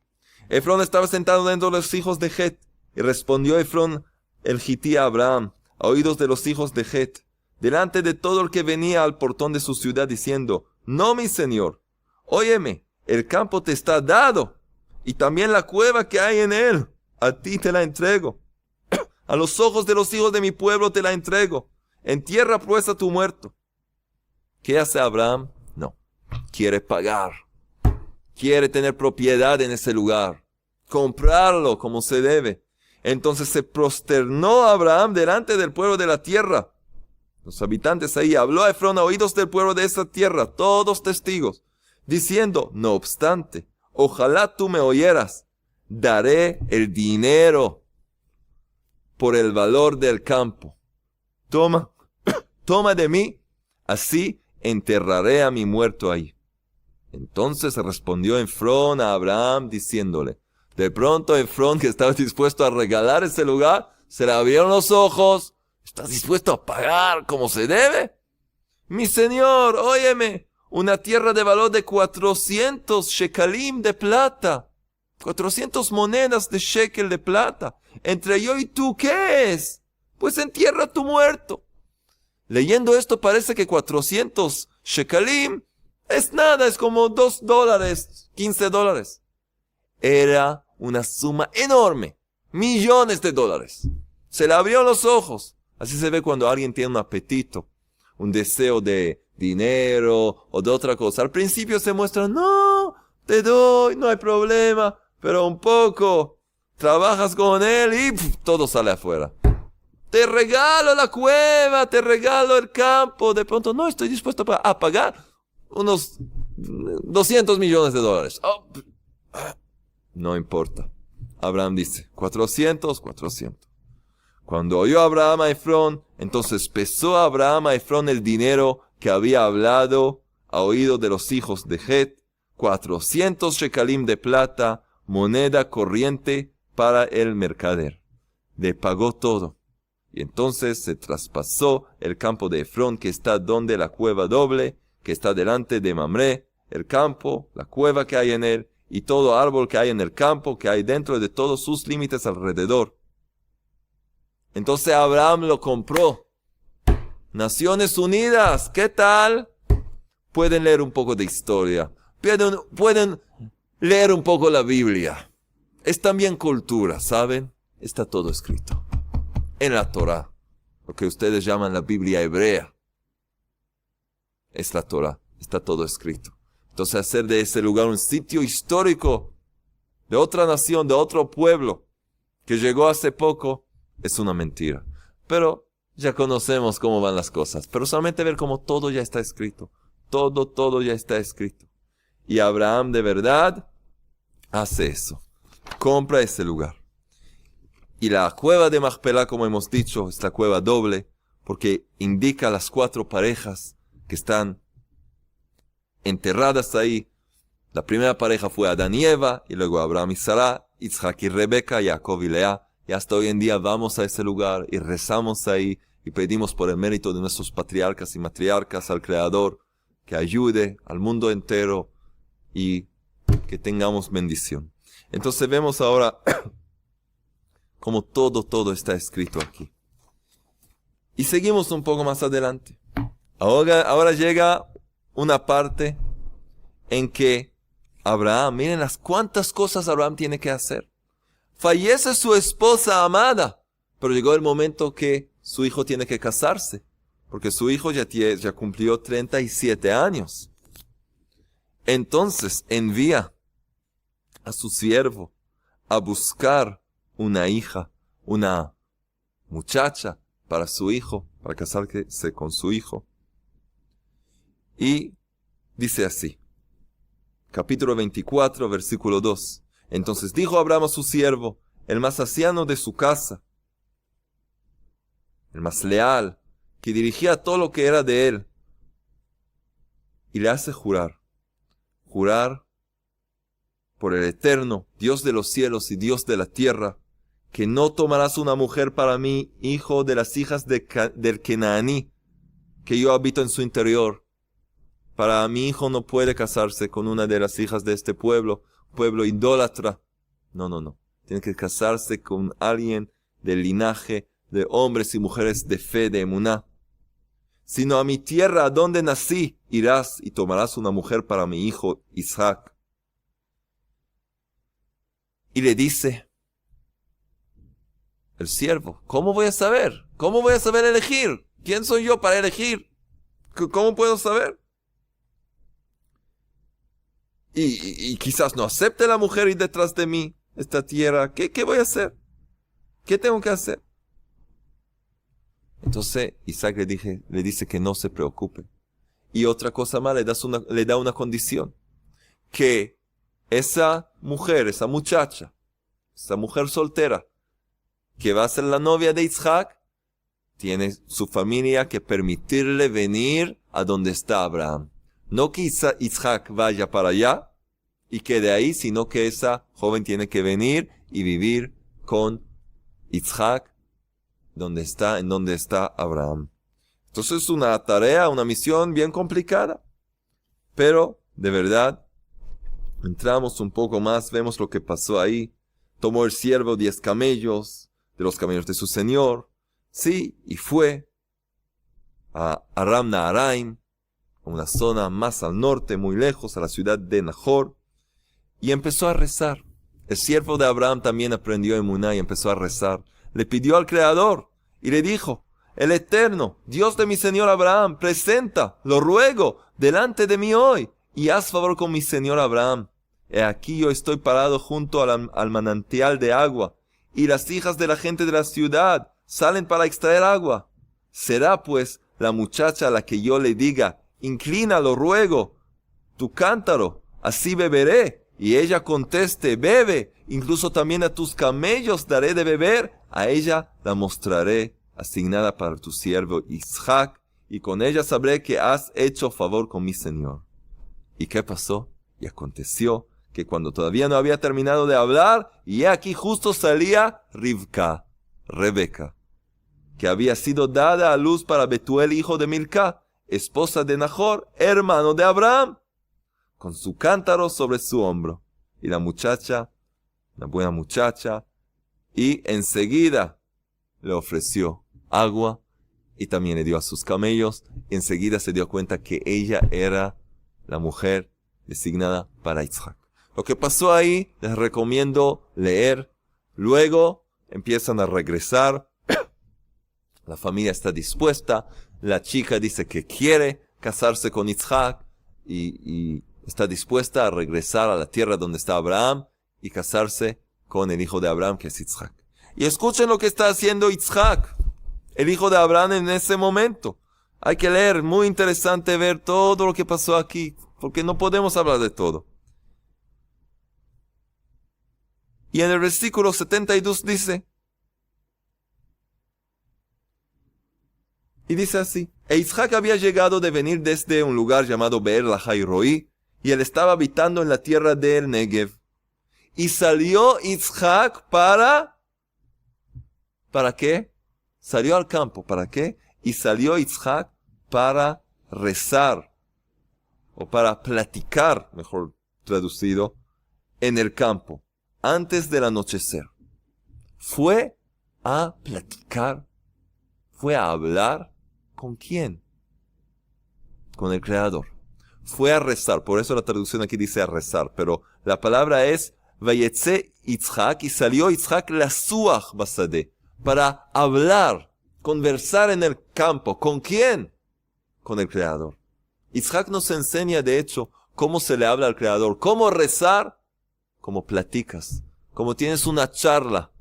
Efrón estaba sentado dentro de los hijos de Het. Y respondió Efrón el Gití a Abraham, a oídos de los hijos de Het, delante de todo el que venía al portón de su ciudad, diciendo, no, mi señor, óyeme, el campo te está dado, y también la cueva que hay en él, a ti te la entrego. A los ojos de los hijos de mi pueblo te la entrego. Entierra pues a tu muerto. ¿Qué hace Abraham? No, quiere pagar. Quiere tener propiedad en ese lugar. Comprarlo como se debe. Entonces se prosternó Abraham delante del pueblo de la tierra. Los habitantes ahí, habló a Efrón a oídos del pueblo de esa tierra, todos testigos, diciendo, no obstante, ojalá tú me oyeras, daré el dinero por el valor del campo. Toma de mí, así enterraré a mi muerto ahí. Entonces respondió Efrón a Abraham diciéndole, de pronto Efrón, que estaba dispuesto a regalar ese lugar, se le abrieron los ojos. ¿Estás dispuesto a pagar como se debe? Mi señor, óyeme, una tierra de valor de 400 shekalim de plata. 400 monedas de shekel de plata. Entre yo y tú, ¿qué es? Pues entierra a tu muerto. Leyendo esto parece que 400 shekalim es nada, es como $2, $15. Era una suma enorme, millones de dólares. Se le abrieron los ojos. Así se ve cuando alguien tiene un apetito, un deseo de dinero o de otra cosa. Al principio se muestra, no, te doy, no hay problema, pero un poco trabajas con él y todo sale afuera. Te regalo la cueva, te regalo el campo. De pronto, no, estoy dispuesto a pagar unos $200 millones. Oh, no importa. Abraham dice, 400. Cuando oyó Abraham a Efrón, entonces pesó a Abraham a Efrón el dinero que había hablado a oído de los hijos de Het, 400 shekalim de plata, moneda corriente para el mercader. Le pagó todo. Y entonces se traspasó el campo de Efrón, que está donde la cueva doble, que está delante de Mamré, el campo, la cueva que hay en él, y todo árbol que hay en el campo, que hay dentro de todos sus límites alrededor. Entonces Abraham lo compró. Naciones Unidas, ¿qué tal? Pueden leer un poco de historia. Pueden leer un poco la Biblia. Es también cultura, ¿saben? Está todo escrito. En la Torá, lo que ustedes llaman la Biblia hebrea. Es la Torá, está todo escrito. Entonces hacer de ese lugar un sitio histórico de otra nación, de otro pueblo que llegó hace poco, es una mentira. Pero ya conocemos cómo van las cosas. Pero solamente ver cómo todo ya está escrito. Todo ya está escrito. Y Abraham de verdad hace eso. Compra ese lugar. Y la cueva de Macpelá, como hemos dicho, es la cueva doble, porque indica a las 4 parejas que están enterradas ahí. La primera pareja fue Adán y Eva, y luego Abraham y Sará, Isaac y Rebeca, Jacob y Lea. Y hasta hoy en día vamos a ese lugar y rezamos ahí y pedimos por el mérito de nuestros patriarcas y matriarcas al Creador que ayude al mundo entero y que tengamos bendición. Entonces vemos ahora como todo está escrito aquí. Y seguimos un poco más adelante. Ahora llega una parte en que Abraham, miren las cuantas cosas Abraham tiene que hacer. Fallece su esposa amada, pero llegó el momento que su hijo tiene que casarse, porque su hijo ya cumplió 37 años. Entonces envía a su siervo a buscar una hija, una muchacha para su hijo, para casarse con su hijo. Y dice así, capítulo 24, versículo 2. Entonces dijo Abraham a su siervo, el más anciano de su casa, el más leal, que dirigía todo lo que era de él, y le hace jurar por el Eterno, Dios de los cielos y Dios de la tierra, que no tomarás una mujer para mí, hijo de las hijas del Kenaní, que yo habito en su interior. Para mi hijo no puede casarse con una de las hijas de este pueblo idólatra. No. Tiene que casarse con alguien del linaje de hombres y mujeres de fe, de emuná. Sino a mi tierra, a donde nací, irás y tomarás una mujer para mi hijo Isaac. Y le dice el siervo, ¿cómo voy a saber? ¿Cómo voy a saber elegir? ¿Quién soy yo para elegir? ¿Cómo puedo saber? Y quizás no acepte la mujer ir detrás de mí, esta tierra. ¿Qué voy a hacer? ¿Qué tengo que hacer? Entonces Isaac le dice que no se preocupe. Y otra cosa más, le da una condición. Que esa mujer, esa muchacha, esa mujer soltera, que va a ser la novia de Isaac, tiene su familia que permitirle venir a donde está Abraham. No que Isaac vaya para allá y quede ahí, sino que esa joven tiene que venir y vivir con Isaac en donde está Abraham. Entonces es una tarea, una misión bien complicada. Pero, de verdad, entramos un poco más, vemos lo que pasó ahí. Tomó el siervo 10 camellos, de los camellos de su señor, sí, y fue a Aram Naharaim, una zona más al norte, muy lejos, a la ciudad de Nahor, y empezó a rezar. El siervo de Abraham también aprendió emuná y empezó a rezar. Le pidió al Creador y le dijo, el Eterno, Dios de mi señor Abraham, presenta, lo ruego, delante de mí hoy, y haz favor con mi señor Abraham. He aquí yo estoy parado junto al manantial de agua, y las hijas de la gente de la ciudad salen para extraer agua. Será pues la muchacha a la que yo le diga, inclina, lo ruego, tu cántaro, así beberé. Y ella conteste, bebe, incluso también a tus camellos daré de beber. A ella la mostraré, asignada para tu siervo Isaac, y con ella sabré que has hecho favor con mi señor. ¿Y qué pasó? Y aconteció que cuando todavía no había terminado de hablar, y aquí justo salía Rebeca, que había sido dada a luz para Betuel, hijo de Milcá, esposa de Nahor, hermano de Abraham, con su cántaro sobre su hombro. Y la muchacha, la buena muchacha, y enseguida le ofreció agua, y también le dio a sus camellos, y enseguida se dio cuenta que ella era la mujer designada para Isaac. Lo que pasó ahí, les recomiendo leer. Luego empiezan a regresar. La familia está dispuesta. La chica dice que quiere casarse con Isaac y está dispuesta a regresar a la tierra donde está Abraham y casarse con el hijo de Abraham, que es Isaac. Y escuchen lo que está haciendo Isaac, el hijo de Abraham, en ese momento. Hay que leer, muy interesante ver todo lo que pasó aquí, porque no podemos hablar de todo. Y en el versículo 72 dice, y dice así, e Isaac había llegado de venir desde un lugar llamado Beer Lahai Roi, y él estaba habitando en la tierra del Negev. Y salió Isaac ¿para qué? Salió al campo, ¿para qué? Y salió Isaac para rezar, o para platicar, mejor traducido, en el campo, antes del anochecer. Fue a platicar, fue a hablar. ¿Con quién? Con el Creador. Fue a rezar, por eso la traducción aquí dice a rezar, pero la palabra es Vayetze Yitzhak, y salió Yitzhak la Suach Basadeh, para hablar, conversar en el campo. ¿Con quién? Con el Creador. Yitzhak nos enseña, de hecho, cómo se le habla al Creador, cómo rezar, como platicas, como tienes una charla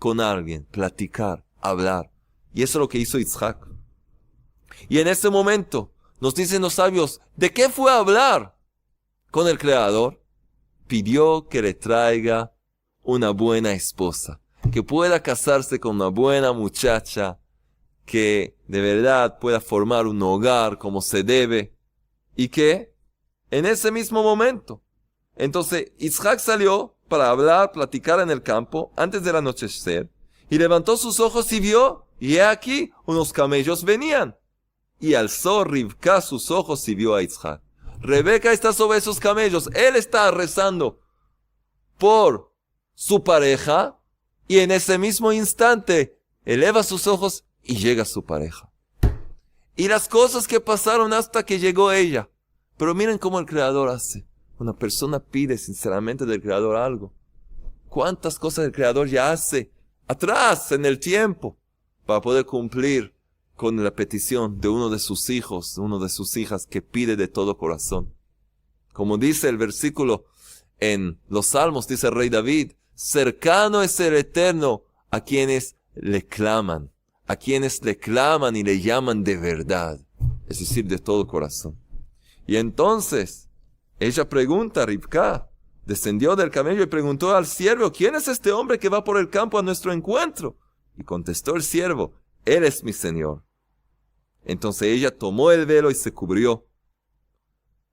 con alguien, platicar, hablar. Y eso es lo que hizo Yitzhak. Y en ese momento nos dicen los sabios, ¿de qué fue a hablar con el Creador? pidió que le traiga una buena esposa, que pueda casarse con una buena muchacha, que de verdad pueda formar un hogar como se debe, y que en ese mismo momento, entonces Isaac salió para hablar, platicar en el campo antes del anochecer, y levantó sus ojos y vio, y he aquí, unos camellos venían. Y alzó Rivka sus ojos y vio a Isaac. Rebeca está sobre esos camellos, él está rezando por su pareja, y en ese mismo instante eleva sus ojos y llega su pareja. Y las cosas que pasaron hasta que llegó ella. Pero miren cómo el Creador hace. Una persona pide sinceramente del Creador algo. ¿Cuántas cosas el Creador ya hace atrás en el tiempo para poder cumplir con la petición de uno de sus hijos, de uno de sus hijas que pide de todo corazón? Como dice el versículo en los Salmos, dice el rey David, cercano es el Eterno a quienes le claman, y le llaman de verdad, es decir, de todo corazón. Y entonces, ella pregunta a Rivka, descendió del camello y preguntó al siervo, ¿quién es este hombre que va por el campo a nuestro encuentro? Y contestó el siervo, él es mi señor. Entonces ella tomó el velo y se cubrió.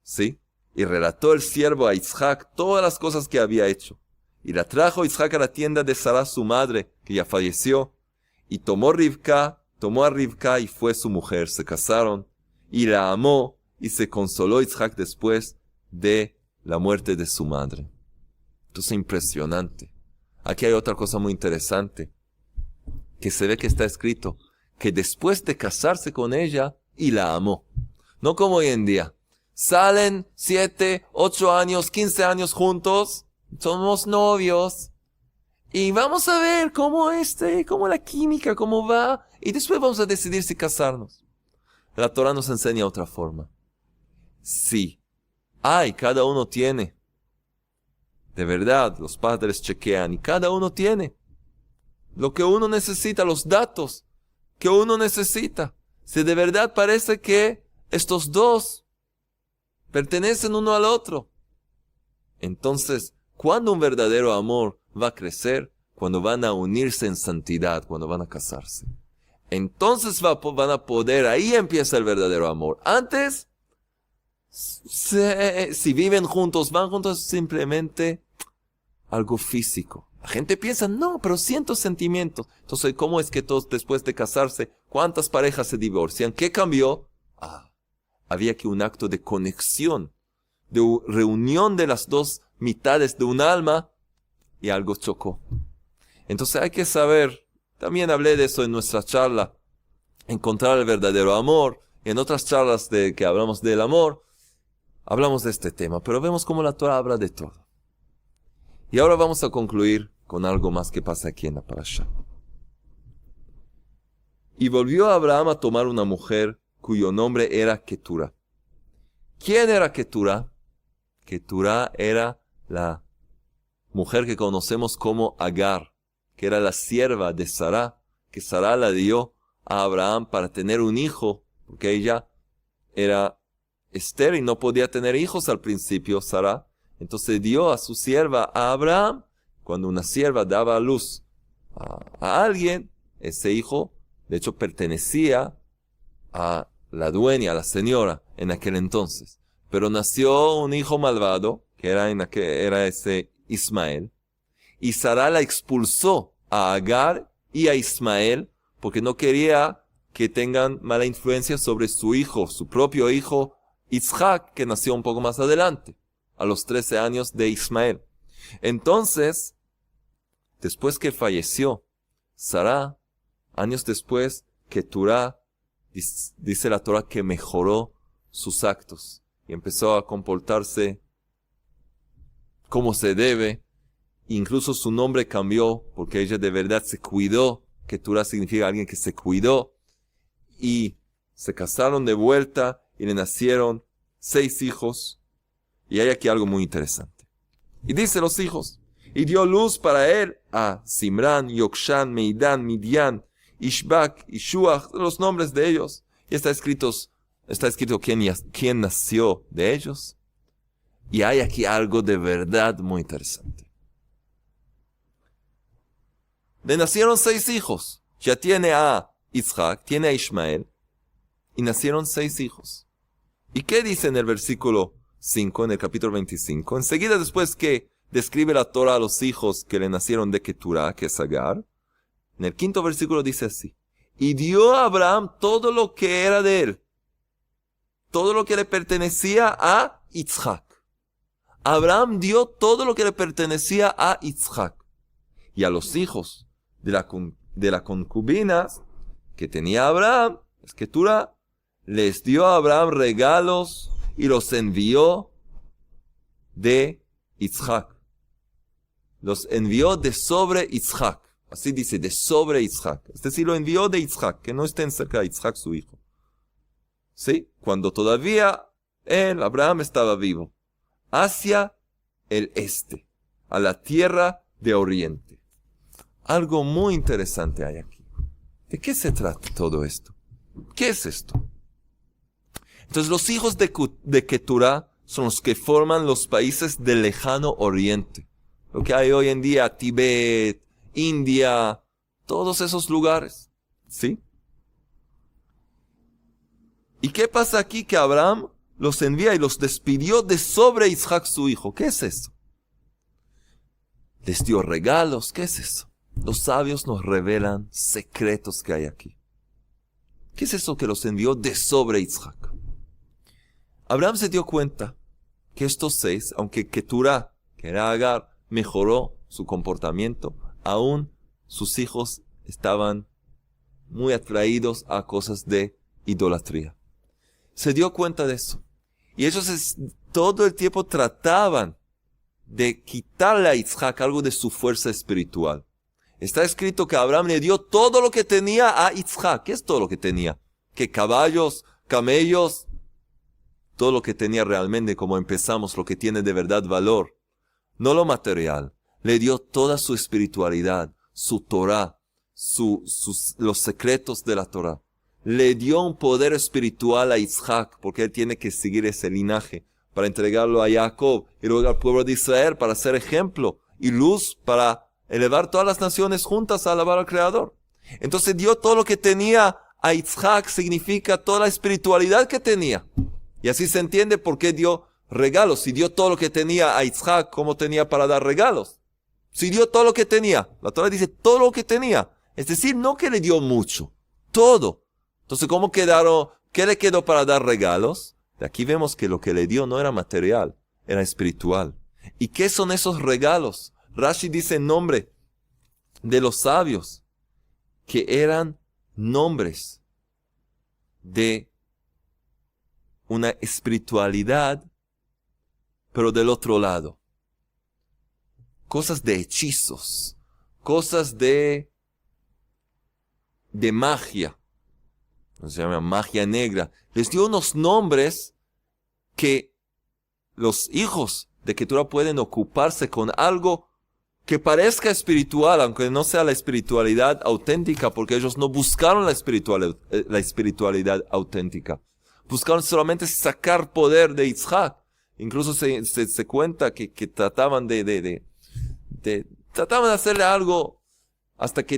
¿Sí? Y relató el siervo a Isaac todas las cosas que había hecho. Y la trajo Isaac a la tienda de Sara, su madre, que ya falleció. Y tomó a Rivka y fue su mujer. Se casaron y la amó y se consoló Isaac después de la muerte de su madre. Entonces, impresionante. Aquí hay otra cosa muy interesante, que se ve que está escrito, que después de casarse con ella, y la amó. No como hoy en día. Salen 7, 8 años, 15 años juntos, somos novios, y vamos a ver cómo la química, cómo va, y después vamos a decidir si casarnos. La Torah nos enseña otra forma. Sí, cada uno tiene. De verdad, los padres chequean, y cada uno tiene lo que uno necesita, los datos que uno necesita. Si de verdad parece que estos dos pertenecen uno al otro. Entonces, ¿cuándo un verdadero amor va a crecer? Cuando van a unirse en santidad, cuando van a casarse. Entonces van a poder, ahí empieza el verdadero amor. Antes, si viven juntos, van juntos, simplemente algo físico. La gente piensa, no, pero siento sentimientos. Entonces, ¿cómo es que todos después de casarse, cuántas parejas se divorcian? ¿Qué cambió? Había que un acto de conexión, de reunión de las dos mitades de un alma, y algo chocó. Entonces hay que saber, también hablé de eso en nuestra charla, encontrar el verdadero amor. En otras charlas que hablamos del amor, hablamos de este tema, pero vemos cómo la Torah habla de todo. Y ahora vamos a concluir con algo más que pasa aquí en la parasha. Y volvió Abraham a tomar una mujer cuyo nombre era Ketura. ¿Quién era Ketura? Ketura era la mujer que conocemos como Agar, que era la sierva de Sara, que Sara la dio a Abraham para tener un hijo, porque ella era estéril y no podía tener hijos al principio, Sara. Entonces dio a su sierva a Abraham. Cuando una sierva daba a luz a alguien, ese hijo, de hecho, pertenecía a la dueña, a la señora, en aquel entonces. Pero nació un hijo malvado, que era ese Ismael, y Sara la expulsó a Agar y a Ismael, porque no quería que tengan mala influencia sobre su hijo, su propio hijo, Isaac, que nació un poco más adelante, a los 13 años de Ismael. Entonces, después que falleció Sara, años después, Keturah, dice la Torah que mejoró sus actos y empezó a comportarse como se debe. Incluso su nombre cambió porque ella de verdad se cuidó. Keturah significa alguien que se cuidó. Y se casaron de vuelta y le nacieron 6 hijos. Y hay aquí algo muy interesante. Y dice los hijos. Y dio luz para él a Simran, Yokshan, Meidan, Midian, Ishbak y Shuach, los nombres de ellos. Y está escrito quién nació de ellos. Y hay aquí algo de verdad muy interesante. Le nacieron 6 hijos. Ya tiene a Isaac, tiene a Ismael. Y nacieron 6 hijos. ¿Y qué dice en el versículo 5, en el capítulo 25? Enseguida después que describe la Torah a los hijos que le nacieron de Keturah, que es Agar, en el 5º versículo dice así: y dio a Abraham todo lo que era de él, todo lo que le pertenecía a Isaac. Abraham dio todo lo que le pertenecía a Isaac. Y a los hijos de la concubina que tenía Abraham, es Keturah, les dio a Abraham regalos y los envió de Isaac. Los envió de sobre Isaac. Así dice, de sobre Isaac. Es decir, lo envió de Isaac, que no estén cerca de Isaac su hijo. ¿Sí? Cuando todavía Abraham estaba vivo. Hacia el este, a la tierra de oriente. Algo muy interesante hay aquí. ¿De qué se trata todo esto? ¿Qué es esto? Entonces los hijos de Keturah son los que forman los países del lejano oriente. Lo que hay hoy en día, Tibet, India, todos esos lugares. ¿Sí? ¿Y qué pasa aquí? Que Abraham los envía y los despidió de sobre Isaac su hijo. ¿Qué es eso? Les dio regalos. ¿Qué es eso? Los sabios nos revelan secretos que hay aquí. ¿Qué es eso que los envió de sobre Isaac? Abraham se dio cuenta que estos 6, aunque Keturah, que era Agar, mejoró su comportamiento, aún sus hijos estaban muy atraídos a cosas de idolatría. Se dio cuenta de eso. Y ellos todo el tiempo trataban de quitarle a Isaac algo de su fuerza espiritual. Está escrito que Abraham le dio todo lo que tenía a Isaac. ¿Qué es todo lo que tenía? ¿Qué caballos, camellos? Todo lo que tenía realmente, como empezamos, lo que tiene de verdad valor. No lo material. Le dio toda su espiritualidad, su Torah, los secretos de la Torah. Le dio un poder espiritual a Isaac, porque él tiene que seguir ese linaje para entregarlo a Jacob y luego al pueblo de Israel para ser ejemplo y luz para elevar todas las naciones juntas a alabar al Creador. Entonces dio todo lo que tenía a Isaac, significa toda la espiritualidad que tenía. Y así se entiende por qué dio regalos. Si dio todo lo que tenía a Isaac, ¿cómo tenía para dar regalos? Si dio todo lo que tenía, la Torah dice todo lo que tenía. Es decir, no que le dio mucho, todo. Entonces, ¿cómo quedaron? ¿Qué le quedó para dar regalos? De aquí vemos que lo que le dio no era material, era espiritual. ¿Y qué son esos regalos? Rashi dice en nombre de los sabios que eran nombres de una espiritualidad, pero del otro lado. Cosas de hechizos, cosas de magia. Se llama magia negra. Les dio unos nombres que los hijos de Keturah pueden ocuparse con algo que parezca espiritual, aunque no sea la espiritualidad auténtica, porque ellos no buscaron la espiritualidad auténtica. Buscaron solamente sacar poder de Isaac. Incluso se cuenta que trataban trataban de hacerle algo hasta que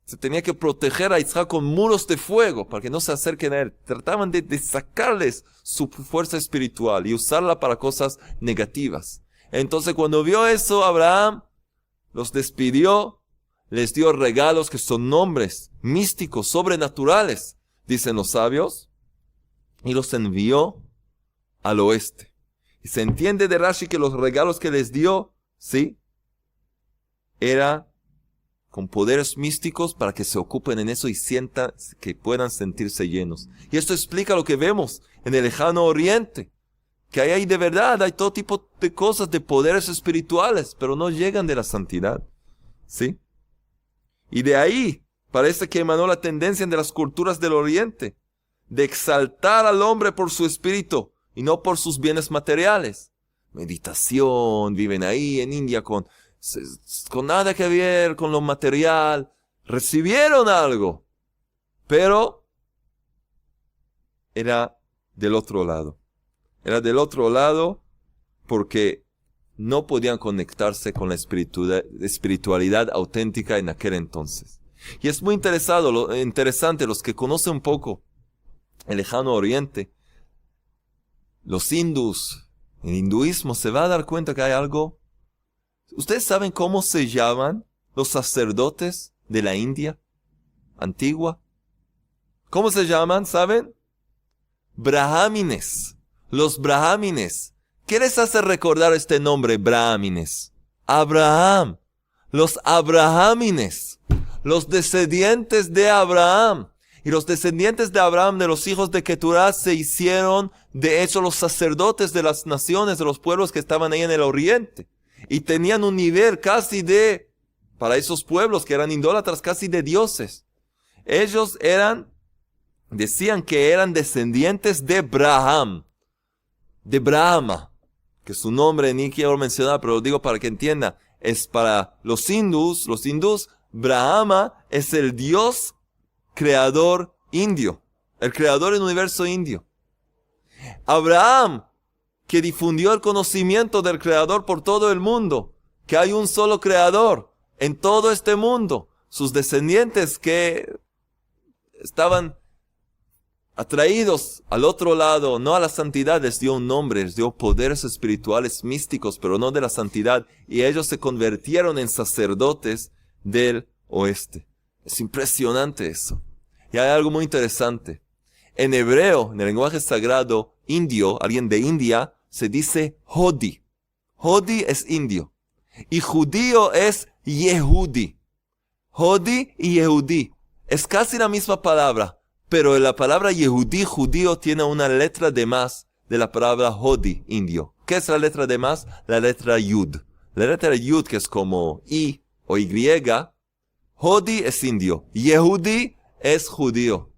se tenía que proteger a Isaac con muros de fuego para que no se acerquen a él. Trataban de sacarles su fuerza espiritual y usarla para cosas negativas. Entonces cuando vio eso, Abraham los despidió, les dio regalos que son nombres místicos, sobrenaturales, dicen los sabios, y los envió al oeste. Y se entiende de Rashi que los regalos que les dio, sí, era con poderes místicos para que se ocupen en eso y sientan que puedan sentirse llenos. Y esto explica lo que vemos en el lejano oriente, que ahí de verdad hay todo tipo de cosas, de poderes espirituales, pero no llegan de la santidad, ¿sí? Y de ahí parece que emanó la tendencia de las culturas del oriente, de exaltar al hombre por su espíritu y no por sus bienes materiales. Meditación, viven ahí en India con nada que ver con lo material, recibieron algo, pero era del otro lado porque no podían conectarse con la espiritualidad auténtica en aquel entonces. Y es muy interesante, los que conocen un poco el lejano oriente, los hindús, el hinduismo, se va a dar cuenta que hay algo. ¿Ustedes saben cómo se llaman los sacerdotes de la India antigua? ¿Cómo se llaman? ¿Saben? Brahmines. Los brahmines. ¿Qué les hace recordar este nombre, brahmines? Abraham. Los abrahamines. Los descendientes de Abraham. Y los descendientes de Abraham, de los hijos de Keturah, se hicieron, de hecho, los sacerdotes de las naciones, de los pueblos que estaban ahí en el oriente. Y tenían un nivel casi de, para esos pueblos que eran idólatras, casi de dioses. Ellos decían que eran descendientes de Braham, de Brahma, que su nombre ni quiero mencionar, pero lo digo para que entienda. Es para los hindús, Brahma es el Dios creador indio, el creador del universo indio. Abraham, que difundió el conocimiento del creador por todo el mundo, que hay un solo creador en todo este mundo. Sus descendientes que estaban atraídos al otro lado, no a la santidad, les dio un nombre, les dio poderes espirituales místicos, pero no de la santidad, y ellos se convirtieron en sacerdotes del oeste. Es impresionante eso. Y hay algo muy interesante. En hebreo, en el lenguaje sagrado indio, alguien de India, se dice Hodi. Hodi es indio. Y judío es Yehudi. Hodi y Yehudi. Es casi la misma palabra, pero la palabra Yehudi, judío, tiene una letra de más de la palabra Hodi, indio. ¿Qué es la letra de más? La letra Yud. La letra Yud, que es como I o Y, Hodi es indio. Yehudi es judío.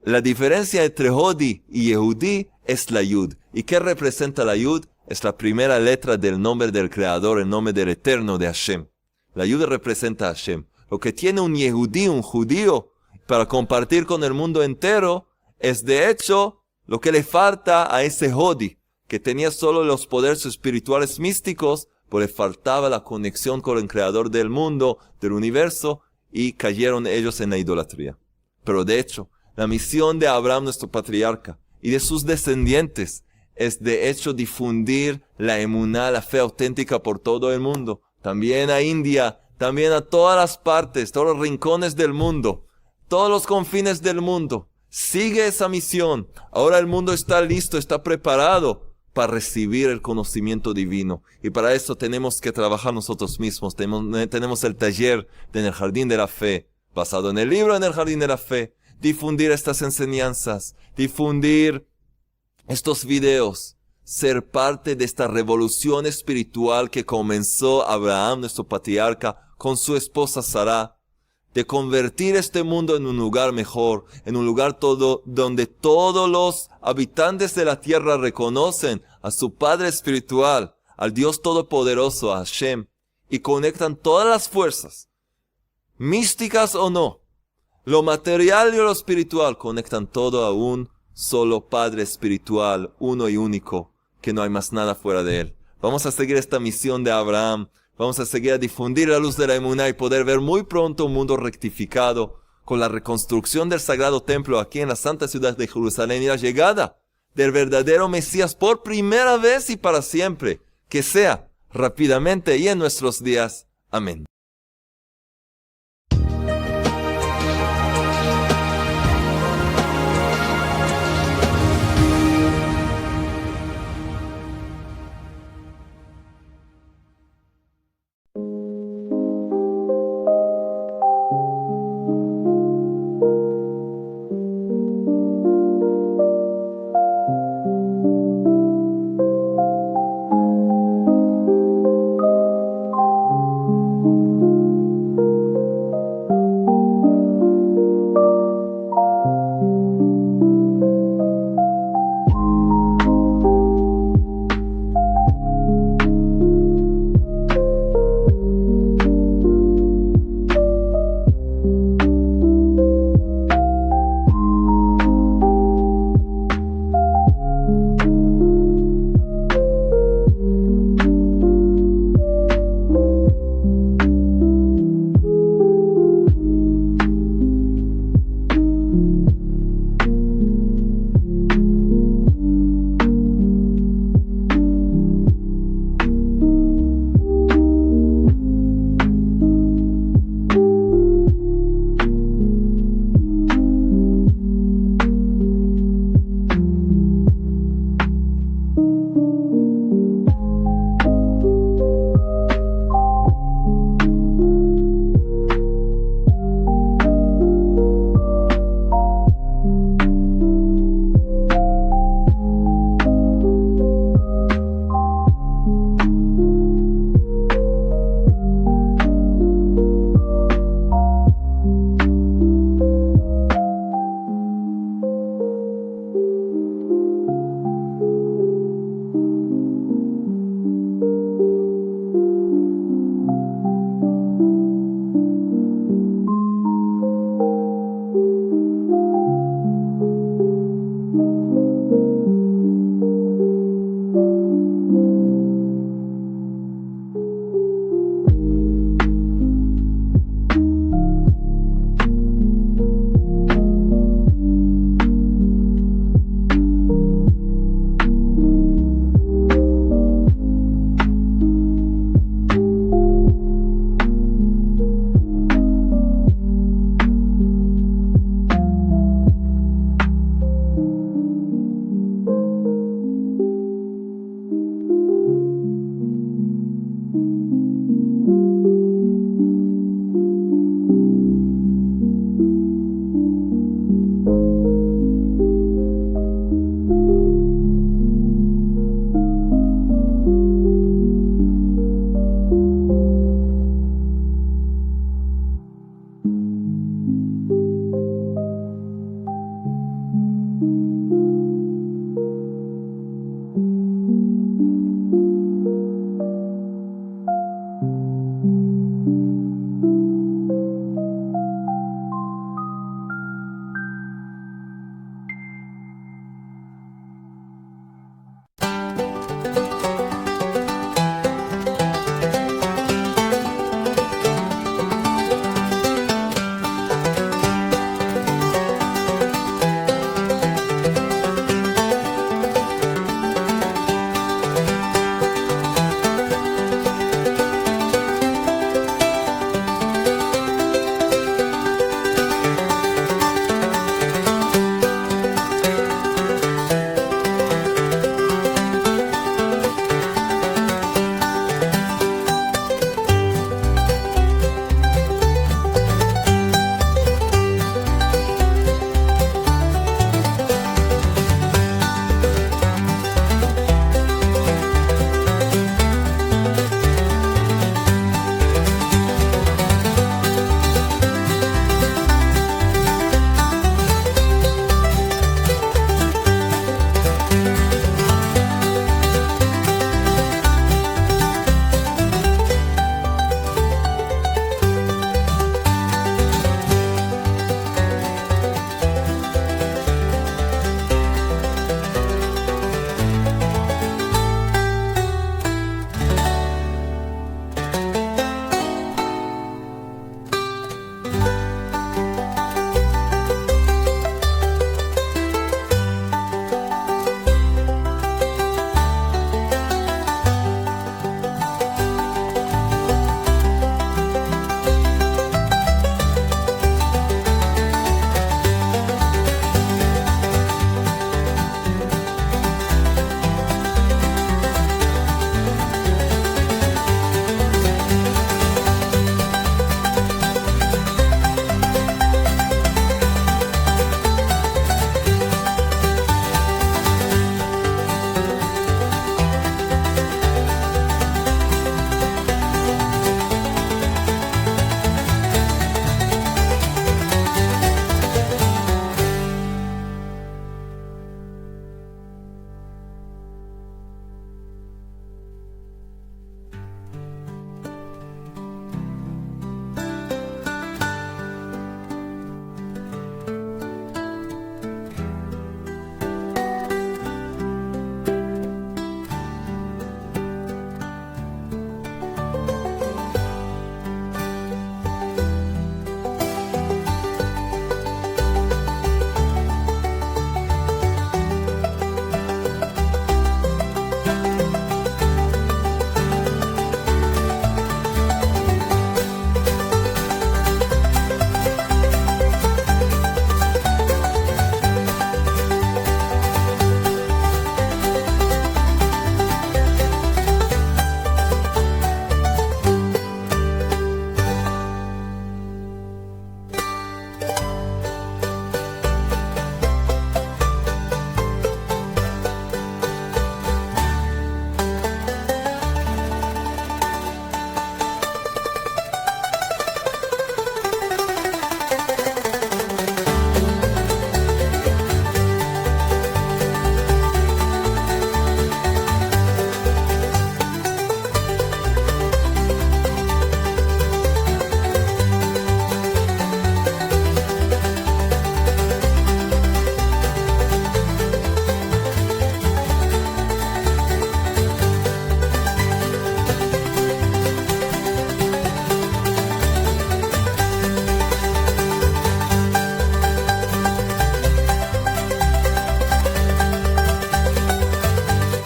La diferencia entre Hodi y Yehudi es la Yud. ¿Y qué representa la Yud? Es la primera letra del nombre del Creador, el nombre del Eterno de Hashem. La Yud representa a Hashem. Lo que tiene un Yehudí, un judío, para compartir con el mundo entero, es de hecho lo que le falta a ese Hodi, que tenía solo los poderes espirituales místicos, pues le faltaba la conexión con el Creador del mundo, del universo, y cayeron ellos en la idolatría. Pero de hecho, la misión de Abraham, nuestro patriarca, y de sus descendientes, es de hecho difundir la emuná, la fe auténtica por todo el mundo. También a India, también a todas las partes, todos los rincones del mundo, todos los confines del mundo. Sigue esa misión. Ahora el mundo está listo, está preparado para recibir el conocimiento divino. Y para eso tenemos que trabajar nosotros mismos. Tenemos el taller en el Jardín de la Fe, basado en el libro En el Jardín de la Fe. Difundir estas enseñanzas, difundir estos videos, ser parte de esta revolución espiritual que comenzó Abraham, nuestro patriarca, con su esposa Sarah, de convertir este mundo en un lugar mejor, en un lugar donde todos los habitantes de la tierra reconocen a su Padre espiritual, al Dios Todopoderoso, a Hashem, y conectan todas las fuerzas, místicas o no, lo material y lo espiritual, conectan todo a un solo Padre espiritual, uno y único, que no hay más nada fuera de él. Vamos a seguir esta misión de Abraham. Vamos a seguir a difundir la luz de la emuná y poder ver muy pronto un mundo rectificado con la reconstrucción del Sagrado Templo aquí en la Santa Ciudad de Jerusalén y la llegada del verdadero Mesías por primera vez y para siempre. Que sea rápidamente y en nuestros días. Amén.